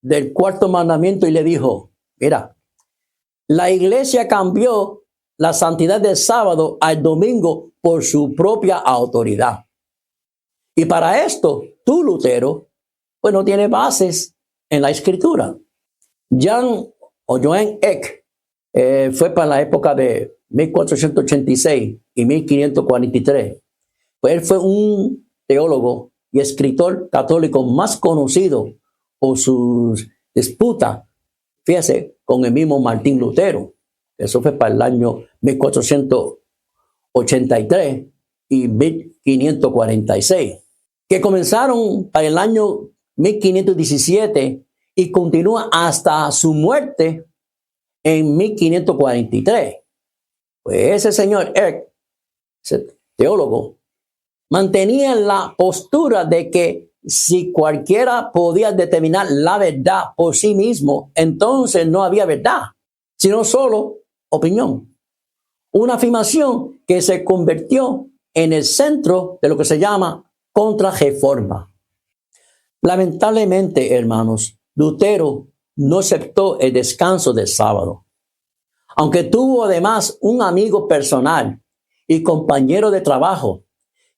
S2: del cuarto mandamiento y le dijo, mira, la Iglesia cambió la santidad del sábado al domingo por su propia autoridad. Y para esto, tú, Lutero, pues no tienes bases en la Escritura. Johann Eck fue para la época de 1486 y 1543. Pues él fue un teólogo y escritor católico más conocido por sus disputas, fíjese, con el mismo Martín Lutero. Eso fue para el año 1483 y 1546, que comenzaron para el año 1517 y continúa hasta su muerte en 1543. Pues ese señor Eck, ese teólogo, mantenía la postura de que si cualquiera podía determinar la verdad por sí mismo, entonces no había verdad, sino solo opinión. una afirmación que se convirtió en el centro de lo que se llama Contrarreforma. Lamentablemente, hermanos, Lutero no aceptó el descanso del sábado. Aunque tuvo además un amigo personal y compañero de trabajo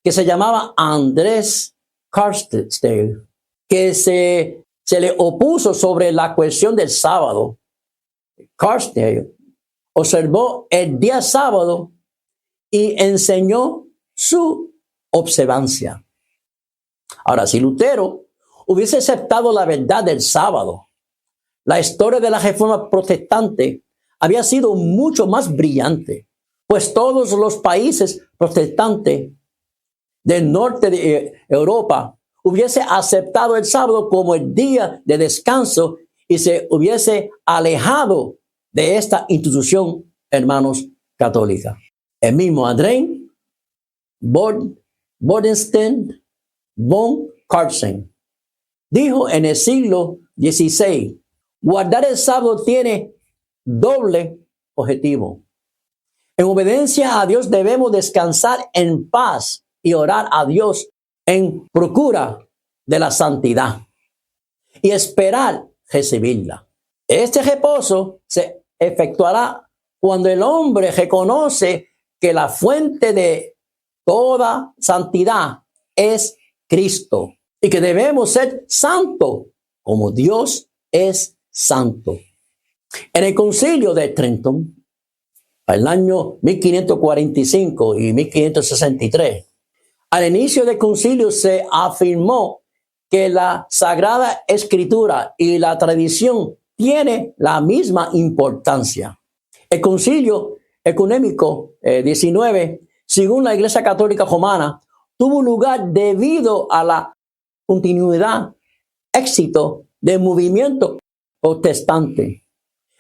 S2: que se llamaba Andrés Carstens, que se le opuso sobre la cuestión del sábado. Carstens observó el día sábado y enseñó su observancia. Ahora, si Lutero hubiese aceptado la verdad del sábado, la historia de la Reforma protestante había sido mucho más brillante, pues todos los países protestantes del norte de Europa hubiese aceptado el sábado como el día de descanso y se hubiese alejado de esta institución, hermanos, católica. El mismo André Bodenstein von Kartzen dijo en el siglo XVI, guardar el sábado tiene doble objetivo. En obediencia a Dios debemos descansar en paz y orar a Dios en procura de la santidad y esperar recibirla. Este reposo se efectuará cuando el hombre reconoce que la fuente de toda santidad es Cristo y que debemos ser santos como Dios es santo. En el Concilio de Trento, el año 1545 y 1563, al inicio del concilio se afirmó que la Sagrada Escritura y la tradición tienen la misma importancia. El Concilio Ecuménico 19, según la Iglesia Católica Romana, tuvo lugar debido a la continuidad, éxito del movimiento protestante.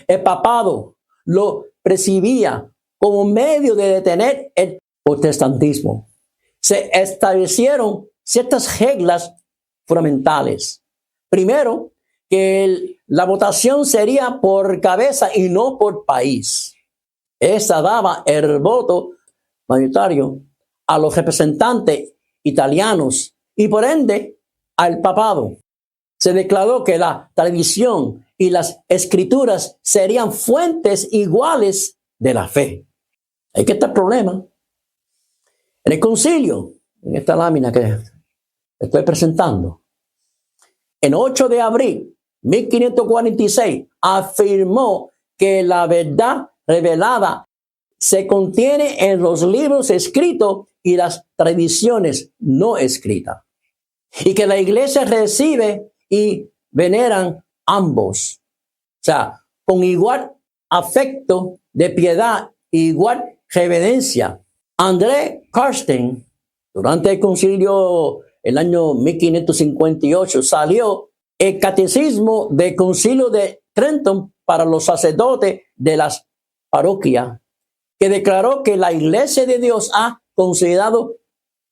S2: El papado lo percibía como medio de detener el protestantismo. Se establecieron ciertas reglas fundamentales. Primero, que la votación sería por cabeza y no por país. Esa daba el voto mayoritario a los representantes italianos y por ende al papado. Se declaró que la tradición y las escrituras serían fuentes iguales de la fe. Ahí que está el problema. En el concilio, en esta lámina que estoy presentando, en 8 de abril 1546, afirmó que la verdad revelada se contiene en los libros escritos y las tradiciones no escritas, y que la iglesia recibe y veneran ambos, o sea, con igual afecto de piedad e igual reverencia. André Carsten, durante el concilio el año 1558, salió el catecismo del concilio de Trento para los sacerdotes de las parroquias, que declaró que la iglesia de Dios ha considerado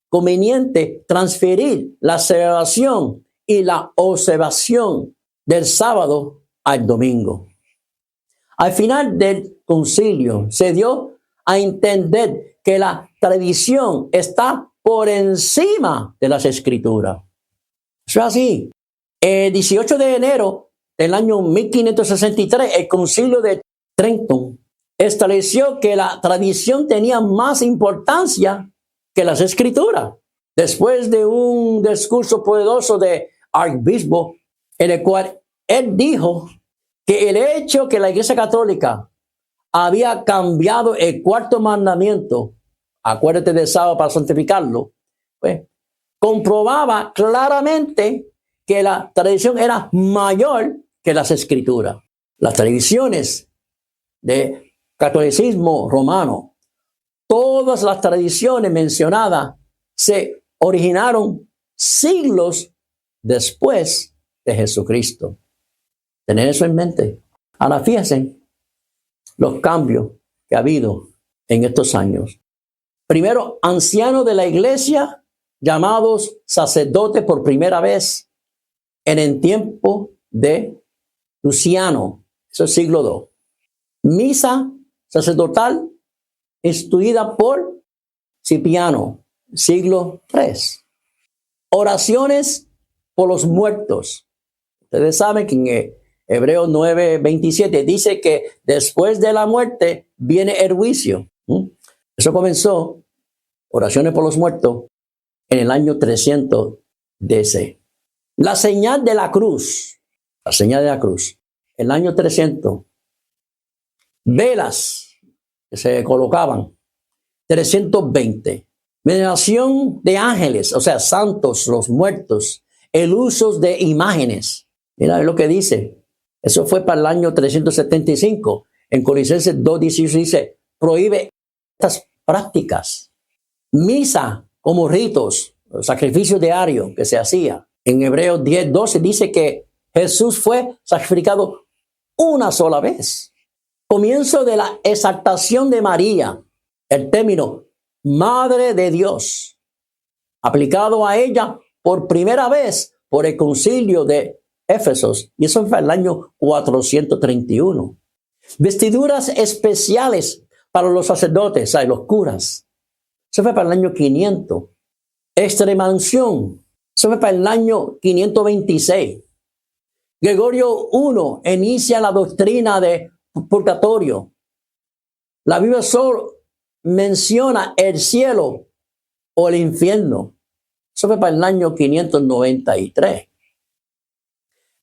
S2: conveniente transferir la celebración y la observación del sábado al domingo. Al final del concilio se dio a entender que la tradición está por encima de las escrituras. Eso es así. El 18 de enero del año 1563, el concilio de Trento estableció que la tradición tenía más importancia que las escrituras. Después de un discurso poderoso de arzobispo, en el cual él dijo que el hecho que la Iglesia Católica había cambiado el cuarto mandamiento, acuérdate del sábado para santificarlo, pues, comprobaba claramente que la tradición era mayor que las escrituras. Las tradiciones de catolicismo romano, todas las tradiciones mencionadas se originaron siglos después de Jesucristo. Tener eso en mente. Ahora fíjense los cambios que ha habido en estos años. Primero, ancianos de la iglesia llamados sacerdotes por primera vez en el tiempo de Luciano, eso es siglo II. Misa sacerdotal instituida por Cipriano, siglo III. Oraciones por los muertos. Ustedes saben que en Hebreos 9:27 dice que después de la muerte viene el juicio. Eso comenzó, oraciones por los muertos, en el año 300 DC. La señal de la cruz, el año 300, velas que se colocaban, 320. Veneración de ángeles, o sea, santos, los muertos, el uso de imágenes. Mira lo que dice. Eso fue para el año 375. En Colosenses 2:18 dice, prohíbe estas prácticas. Misa como ritos, sacrificio diario que se hacía. En Hebreos 10:12 dice que Jesús fue sacrificado una sola vez. Comienzo de la exaltación de María, el término Madre de Dios, aplicado a ella por primera vez por el concilio de Éfesos, y eso fue el año 431. Vestiduras especiales para los sacerdotes, los curas, eso fue para el año 500. Extremaunción, eso fue para el año 526. Gregorio I inicia la doctrina de purgatorio. La Biblia solo menciona el cielo o el infierno. Eso fue para el año 593.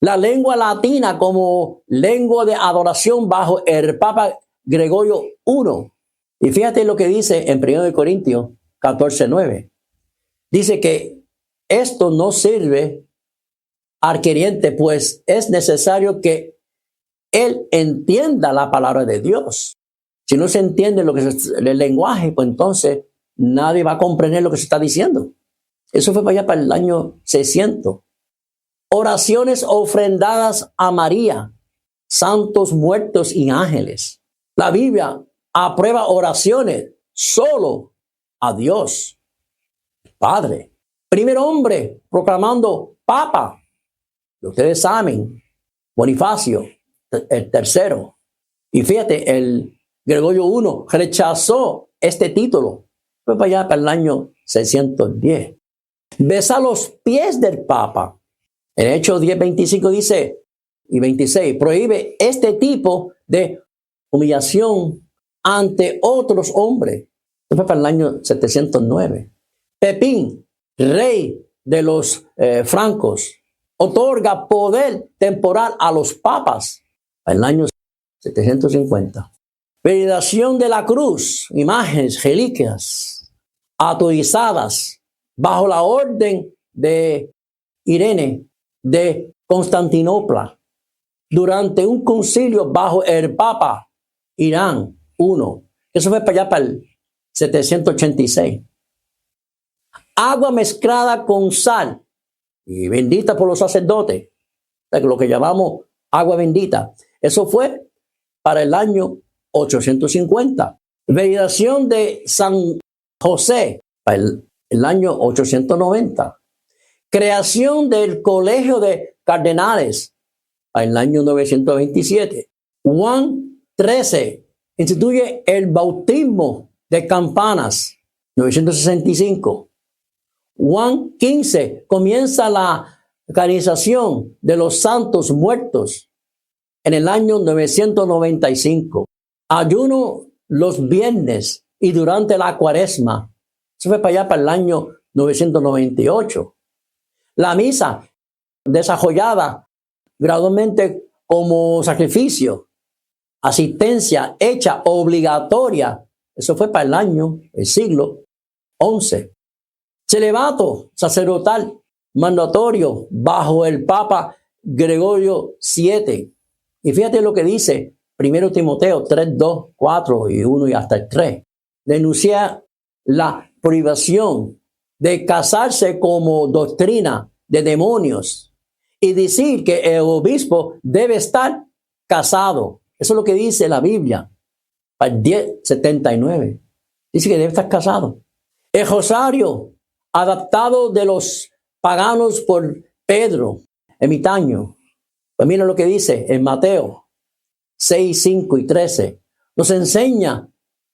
S2: La lengua latina como lengua de adoración bajo el Papa Gregorio I. Y fíjate lo que dice en 1 Corintios 14:9. Dice que esto no sirve al creyente, pues es necesario que él entienda la palabra de Dios. Si no se entiende lo que es el lenguaje, pues entonces nadie va a comprender lo que se está diciendo. Eso fue para allá para el año 600. Oraciones ofrendadas a María, santos muertos y ángeles. La Biblia aprueba oraciones solo a Dios, Padre. Primer hombre proclamando Papa. Ustedes saben, Bonifacio, el tercero. Y fíjate, el Gregorio I rechazó este título. Fue para allá para el año 610. Besa los pies del Papa. En Hechos 10:25 dice, y 26, prohíbe este tipo de humillación ante otros hombres. Esto fue para el año 709. Pepín, rey de los francos, otorga poder temporal a los papas para el año 750. Veneración de la cruz, imágenes, reliquias, autorizadas bajo la orden de Irene de Constantinopla durante un concilio bajo el Papa Irán I. Eso fue para allá para el 786. Agua mezclada con sal y bendita por los sacerdotes, lo que llamamos agua bendita. Eso fue para el año 850. Veneración de San José para el año 890. Creación del Colegio de Cardenales para el año 927. Juan 13 instituye el bautismo de campanas, 965. Juan 15 comienza la canonización de los santos muertos en el año 995. Ayuno los viernes y durante la cuaresma. Eso fue para allá para el año 998. La misa desarrollada gradualmente como sacrificio, asistencia hecha obligatoria. Eso fue para el siglo XI. Celibato sacerdotal mandatorio bajo el Papa Gregorio VII. Y fíjate lo que dice 1 Timoteo 3, 2, 4 y 1 y hasta el 3. Denuncia la privación de casarse como doctrina de demonios y decir que el obispo debe estar casado. Eso es lo que dice la Biblia. Para el 1079. Dice que debe estar casado. El rosario adaptado de los paganos por Pedro, ermitaño. Pues mira lo que dice en Mateo 6, 5 y 13. Nos enseña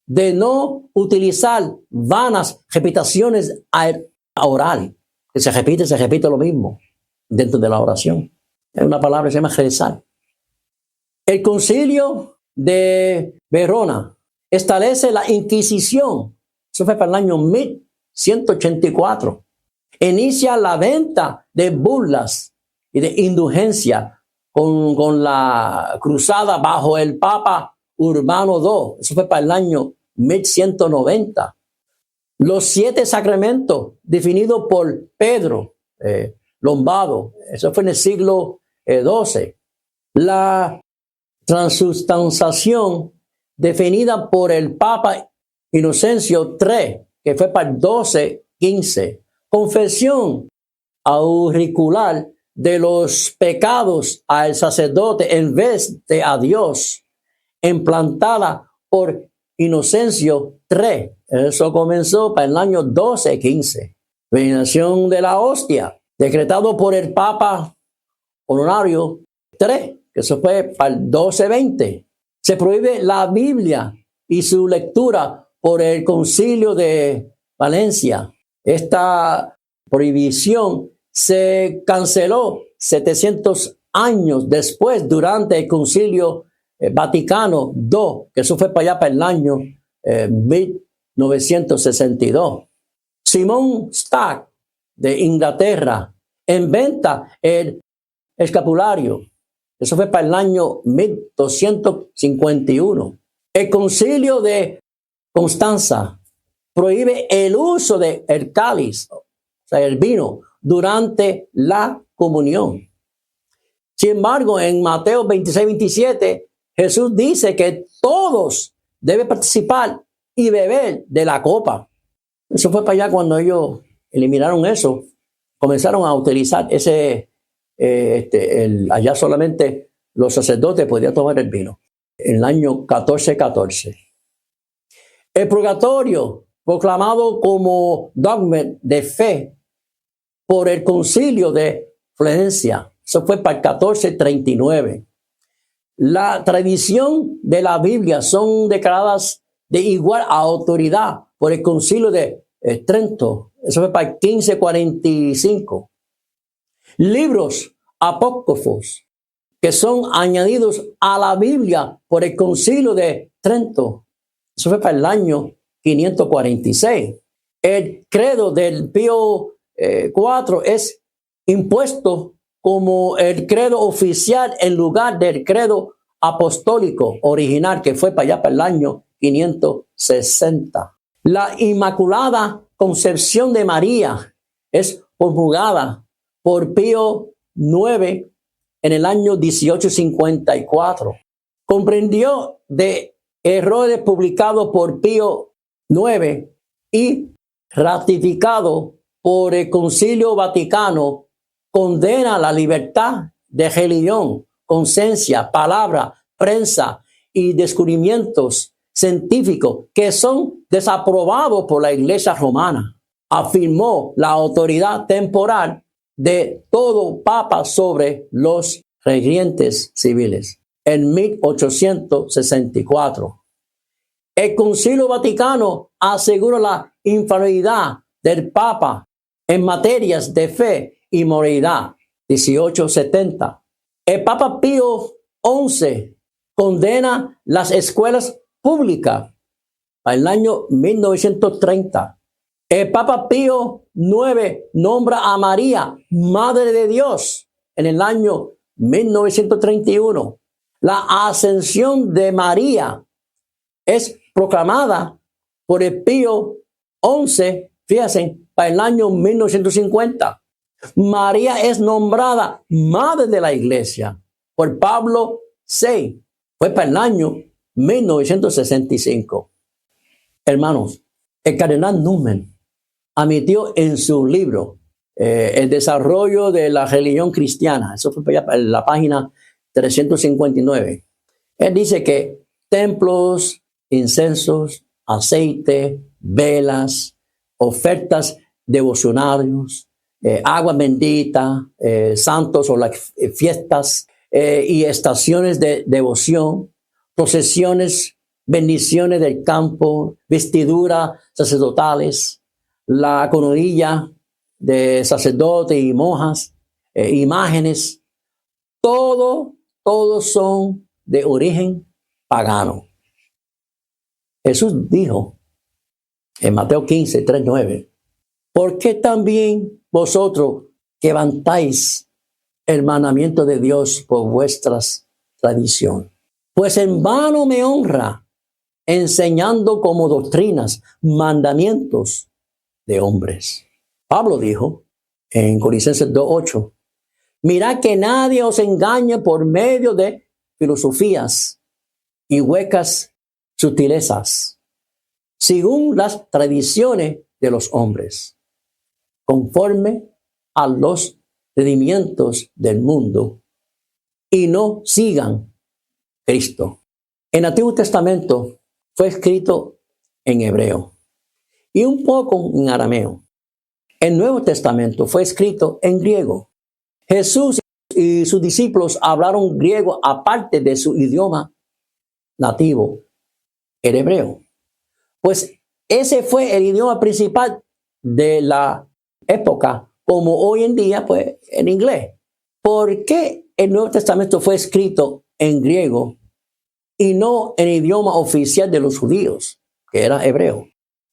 S2: de no utilizar vanas repeticiones a orar, que se repite lo mismo dentro de la oración. Es una palabra que se llama rezar. El Concilio de Verona establece la Inquisición. Eso fue para el año 1184. Inicia la venta de burlas y de indulgencia con la cruzada bajo el Papa Urbano II. Eso fue para el año 1190. Los 7 sacramentos definidos por Pedro Lombardo. Eso fue en el siglo XII. La transustanciación definida por el Papa Inocencio III, que fue para el 1215. Confesión auricular de los pecados al sacerdote en vez de a Dios, implantada por Inocencio III. Eso comenzó para el año 1215. Veneración de la hostia, decretado por el Papa Honorario III, que eso fue para el 1220. Se prohíbe la Biblia y su lectura por el Concilio de Valencia. Esta prohibición se canceló 700 años después durante el Concilio Vaticano II, que eso fue para allá para el año 1962. Simón Stack de Inglaterra inventa el escapulario. Eso fue para el año 1251. El Concilio de Constanza prohíbe el uso del cáliz, o sea, el vino, durante la comunión. Sin embargo, en Mateo 26-27, Jesús dice que todos deben participar y beber de la copa. Eso fue para allá cuando ellos eliminaron eso. Comenzaron a utilizar allá solamente los sacerdotes podían tomar el vino. En el año 1414. El purgatorio, proclamado como dogma de fe por el Concilio de Florencia. Eso fue para el 1439. La tradición de la Biblia son declaradas de igual autoridad por el Concilio de Trento. Eso fue para el 1545. Libros apócrifos que son añadidos a la Biblia por el Concilio de Trento. Eso fue para el año 546. El credo del Pío IV es impuesto como el credo oficial en lugar del credo apostólico original, que fue para allá para el año 560. La Inmaculada Concepción de María es promulgada por Pío IX en el año 1854. Comprendió de errores publicados por Pío IX y ratificado por el Concilio Vaticano, condena la libertad de religión, conciencia, palabra, prensa y descubrimientos científicos que son desaprobados por la Iglesia romana. Afirmó la autoridad temporal de todo papa sobre los regentes civiles en 1864. El Concilio Vaticano asegura la infalibilidad del papa en materias de fe y moralidad. 1870. El Papa Pío XI condena las escuelas públicas para el año 1930. El Papa Pío IX nombra a María Madre de Dios en el año 1931. La ascensión de María es proclamada por el Pío XI, fíjense, para el año 1950. María es nombrada Madre de la Iglesia por Pablo VI. Fue para el año 1965. Hermanos, el cardenal Newman admitió en su libro El desarrollo de la religión cristiana. Eso fue para la página 359. Él dice que templos, incensos, aceite, velas, ofertas devocionarios, agua bendita, santos o las fiestas y estaciones de devoción, procesiones bendiciones del campo, vestiduras sacerdotales, la coronilla de sacerdotes y monjas, imágenes, todos son de origen pagano. Jesús dijo en Mateo 15, 3, 9, ¿por qué también vosotros quebrantáis el mandamiento de Dios por vuestras tradiciones? Pues en vano me honra enseñando como doctrinas mandamientos de hombres. Pablo dijo en Colosenses 2:8, mirad que nadie os engañe por medio de filosofías y huecas sutilezas, según las tradiciones de los hombres, conforme a los rendimientos del mundo, y no sigan Cristo. En el Antiguo Testamento fue escrito en hebreo y un poco en arameo. El Nuevo Testamento fue escrito en griego. Jesús y sus discípulos hablaron griego aparte de su idioma nativo, el hebreo. Pues ese fue el idioma principal de la época, como hoy en día, pues, en inglés. ¿Por qué el Nuevo Testamento fue escrito en griego y no en el idioma oficial de los judíos, que era hebreo?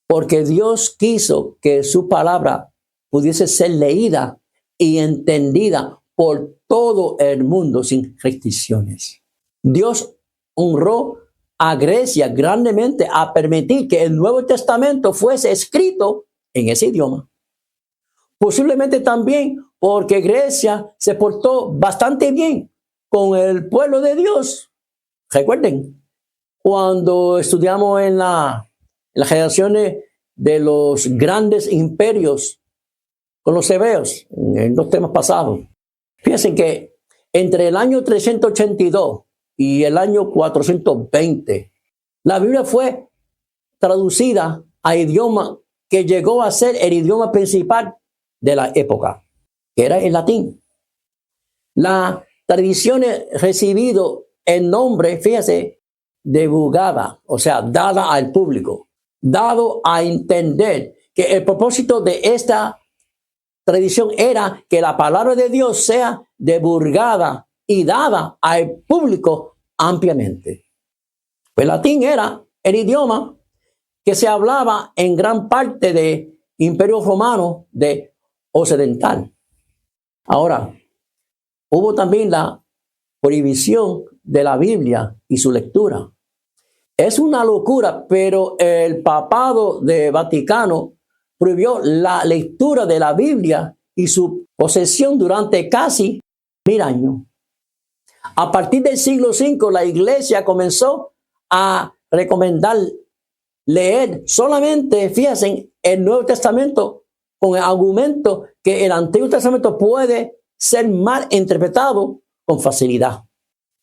S2: Porque Dios quiso que su palabra pudiese ser leída y entendida por todo el mundo sin restricciones. Dios honró a Grecia grandemente a permitir que el Nuevo Testamento fuese escrito en ese idioma. Posiblemente también porque Grecia se portó bastante bien con el pueblo de Dios. Recuerden, cuando estudiamos en las generaciones de los grandes imperios con los hebreos, en los temas pasados, fíjense que entre el año 382 y el año 420, la Biblia fue traducida a idioma que llegó a ser el idioma principal de la época, que era el latín. La tradición recibido el nombre, fíjese, de Vulgata, o sea, dada al público, dado a entender que el propósito de esta tradición era que la palabra de Dios sea divulgada y dada al público ampliamente. El latín era el idioma que se hablaba en gran parte del Imperio Romano de Occidental. Ahora, hubo también la prohibición de la Biblia y su lectura. Es una locura, pero el Papado de Vaticano prohibió la lectura de la Biblia y su posesión durante casi 1000 años. A partir del siglo V, la Iglesia comenzó a recomendar leer solamente, fíjense, el Nuevo Testamento con el argumento que el Antiguo Testamento puede ser mal interpretado con facilidad.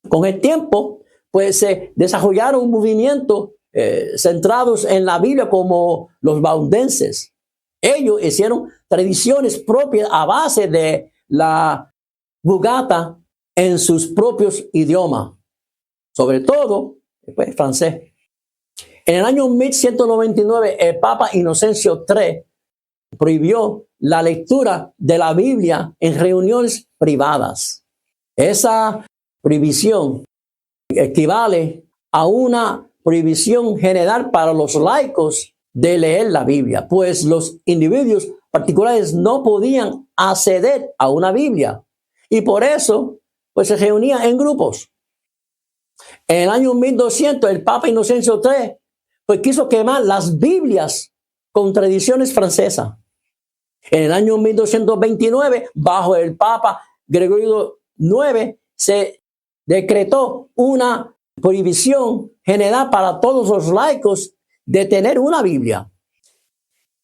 S2: Con el tiempo, pues se desarrollaron movimientos centrados en la Biblia como los valdenses. Ellos hicieron tradiciones propias a base de la Vulgata en sus propios idiomas, sobre todo pues, francés. En el año 1199, el Papa Inocencio III prohibió la lectura de la Biblia en reuniones privadas. Esa prohibición equivale a una prohibición general para los laicos de leer la Biblia, pues los individuos particulares no podían acceder a una Biblia y por eso pues se reunían en grupos. En el año 1200 el Papa Inocencio III pues quiso quemar las Biblias con tradiciones francesas. En el año 1229 bajo el Papa Gregorio IX se decretó una prohibición general para todos los laicos de tener una Biblia.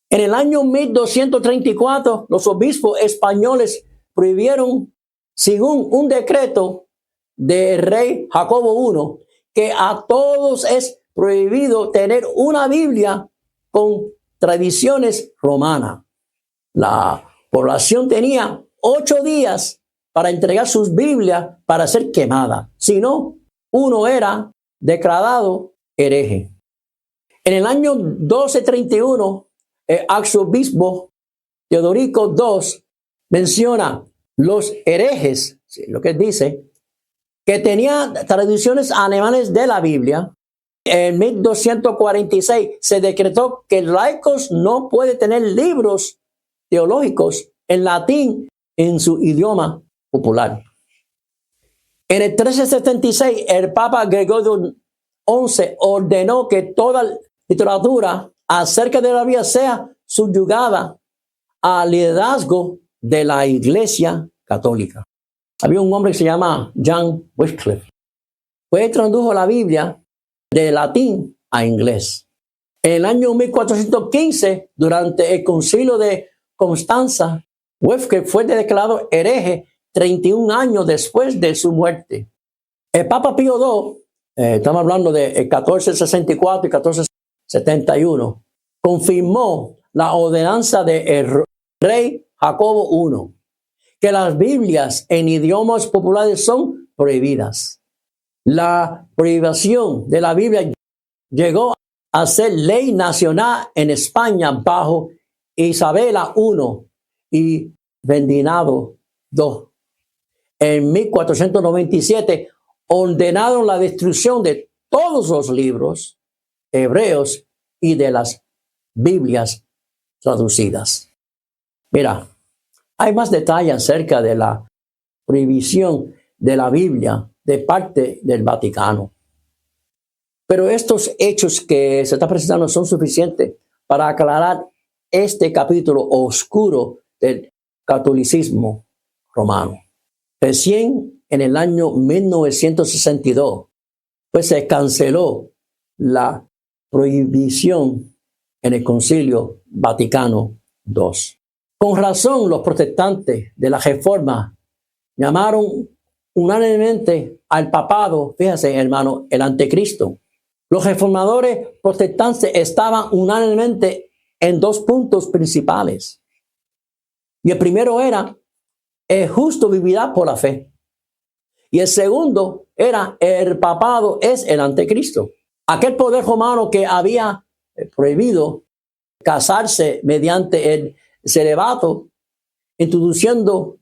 S2: En el año 1234, los obispos españoles prohibieron, según un decreto del rey Jacobo I, que a todos es prohibido tener una Biblia con tradiciones romanas. La población tenía 8 días para entregar sus Biblias para ser quemada. Si no, uno era declarado hereje. En el año 1231, el arzobispo Teodorico II menciona los herejes, lo que dice, que tenían traducciones alemanes de la Biblia. En 1246 se decretó que laicos no pueden tener libros teológicos en latín en su idioma popular. En el 1376, el Papa Gregorio XI ordenó que toda literatura acerca de la Biblia sea subyugada al liderazgo de la Iglesia Católica. Había un hombre que se llama John Wycliffe. Pues tradujo la Biblia de latín a inglés. En el año 1415, durante el concilio de Constanza, Wycliffe fue declarado hereje 31 años después de su muerte. El Papa Pío II, estamos hablando de 1464 y 1471, confirmó la ordenanza del rey Jacobo I, que las Biblias en idiomas populares son prohibidas. La prohibición de la Biblia llegó a ser ley nacional en España bajo Isabela I y Ferdinando II. En 1497 ordenaron la destrucción de todos los libros hebreos y de las Biblias traducidas. Mira, hay más detalles acerca de la prohibición de la Biblia de parte del Vaticano. Pero estos hechos que se están presentando son suficientes para aclarar este capítulo oscuro del catolicismo romano. Recién en el año 1962, pues se canceló la prohibición en el Concilio Vaticano II. Con razón, los protestantes de la Reforma llamaron unánimemente al papado, fíjese hermano, el anticristo. Los reformadores protestantes estaban unánimemente en dos puntos principales. Y el primero era, el justo vivirá por la fe. Y el segundo era, el papado es el anticristo. Aquel poder romano que había prohibido casarse mediante el celibato, introduciendo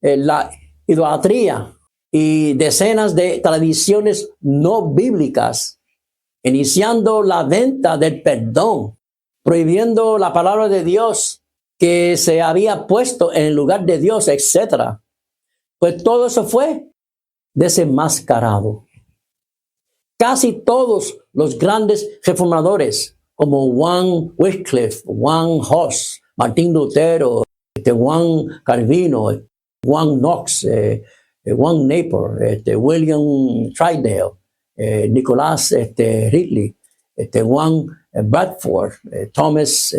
S2: la idolatría y decenas de tradiciones no bíblicas, iniciando la venta del perdón, prohibiendo la palabra de Dios que se había puesto en el lugar de Dios, etc. Pues todo eso fue desenmascarado. Casi todos los grandes reformadores, como Juan Wycliffe, Juan Hus, Martín Lutero, Juan Calvino, Juan Knox, Juan Napier, William Tyndale, Nicolás Ridley, Juan Bradford, Thomas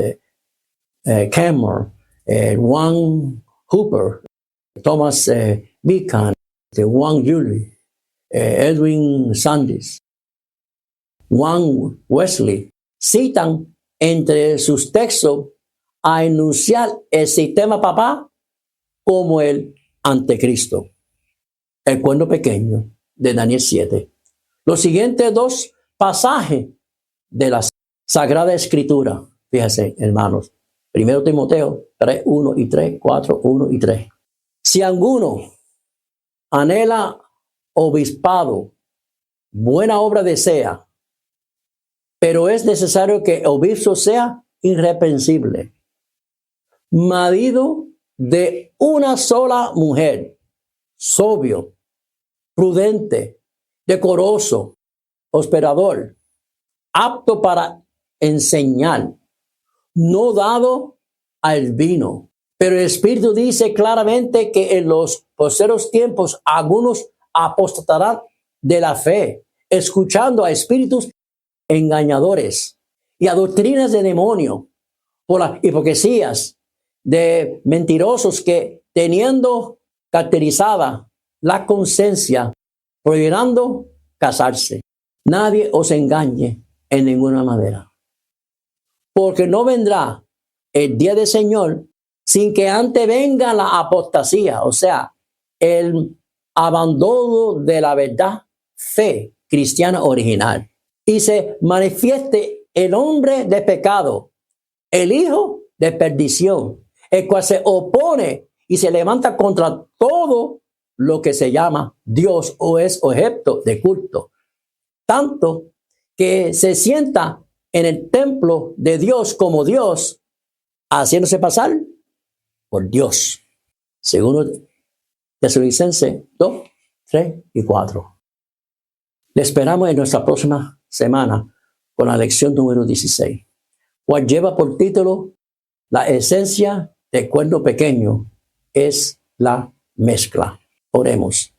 S2: Cameron, Juan Hooper, Thomas Beacon, Juan Yulee, Edwin Sandys, Juan Wesley, citan entre sus textos a enunciar el sistema papal como el anticristo. El cuerno pequeño de Daniel 7. Los siguientes dos pasajes de la Sagrada Escritura, fíjense, hermanos. 1 Timoteo 3:1 y 3, 4:1 y 3. Si alguno anhela obispado, buena obra desea, pero es necesario que el obispo sea irreprensible, marido de una sola mujer, sobrio, prudente, decoroso, hospedador, apto para enseñar, no dado al vino. Pero el Espíritu dice claramente que en los postreros tiempos algunos apostatarán de la fe, escuchando a espíritus engañadores y a doctrinas de demonio, por las hipocresías de mentirosos que, teniendo caracterizada la conciencia, prohibiendo casarse. Nadie os engañe en ninguna manera, porque no vendrá el día del Señor sin que antes venga la apostasía, o sea, el abandono de la verdad, fe cristiana original. y se manifieste el hombre de pecado, el hijo de perdición, el cual se opone y se levanta contra todo lo que se llama Dios o es objeto de culto, tanto que se sienta en el templo de Dios como Dios, haciéndose pasar por Dios. Segundo Tesalonicenses 2, 3 y 4. Le esperamos en nuestra próxima semana con la lección número 16, cual lleva por título: la esencia del cuerno pequeño es la mezcla. Oremos.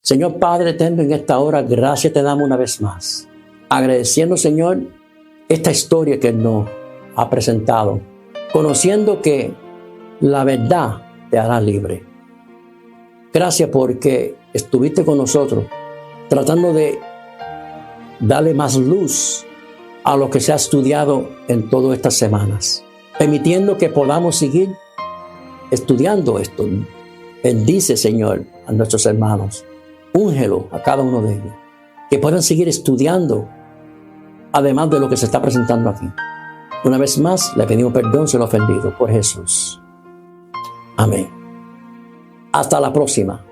S2: Señor Padre eterno, en esta hora, gracias te damos una vez más, agradeciendo, Señor, esta historia que nos ha presentado, conociendo que la verdad te hará libre. Gracias porque estuviste con nosotros, tratando de darle más luz a lo que se ha estudiado en todas estas semanas, permitiendo que podamos seguir estudiando esto. Bendice, Señor, a nuestros hermanos. Úngelo a cada uno de ellos, que puedan seguir estudiando, además de lo que se está presentando aquí. Una vez más, le pedimos perdón si lo he ofendido por Jesús. Amén. Hasta la próxima.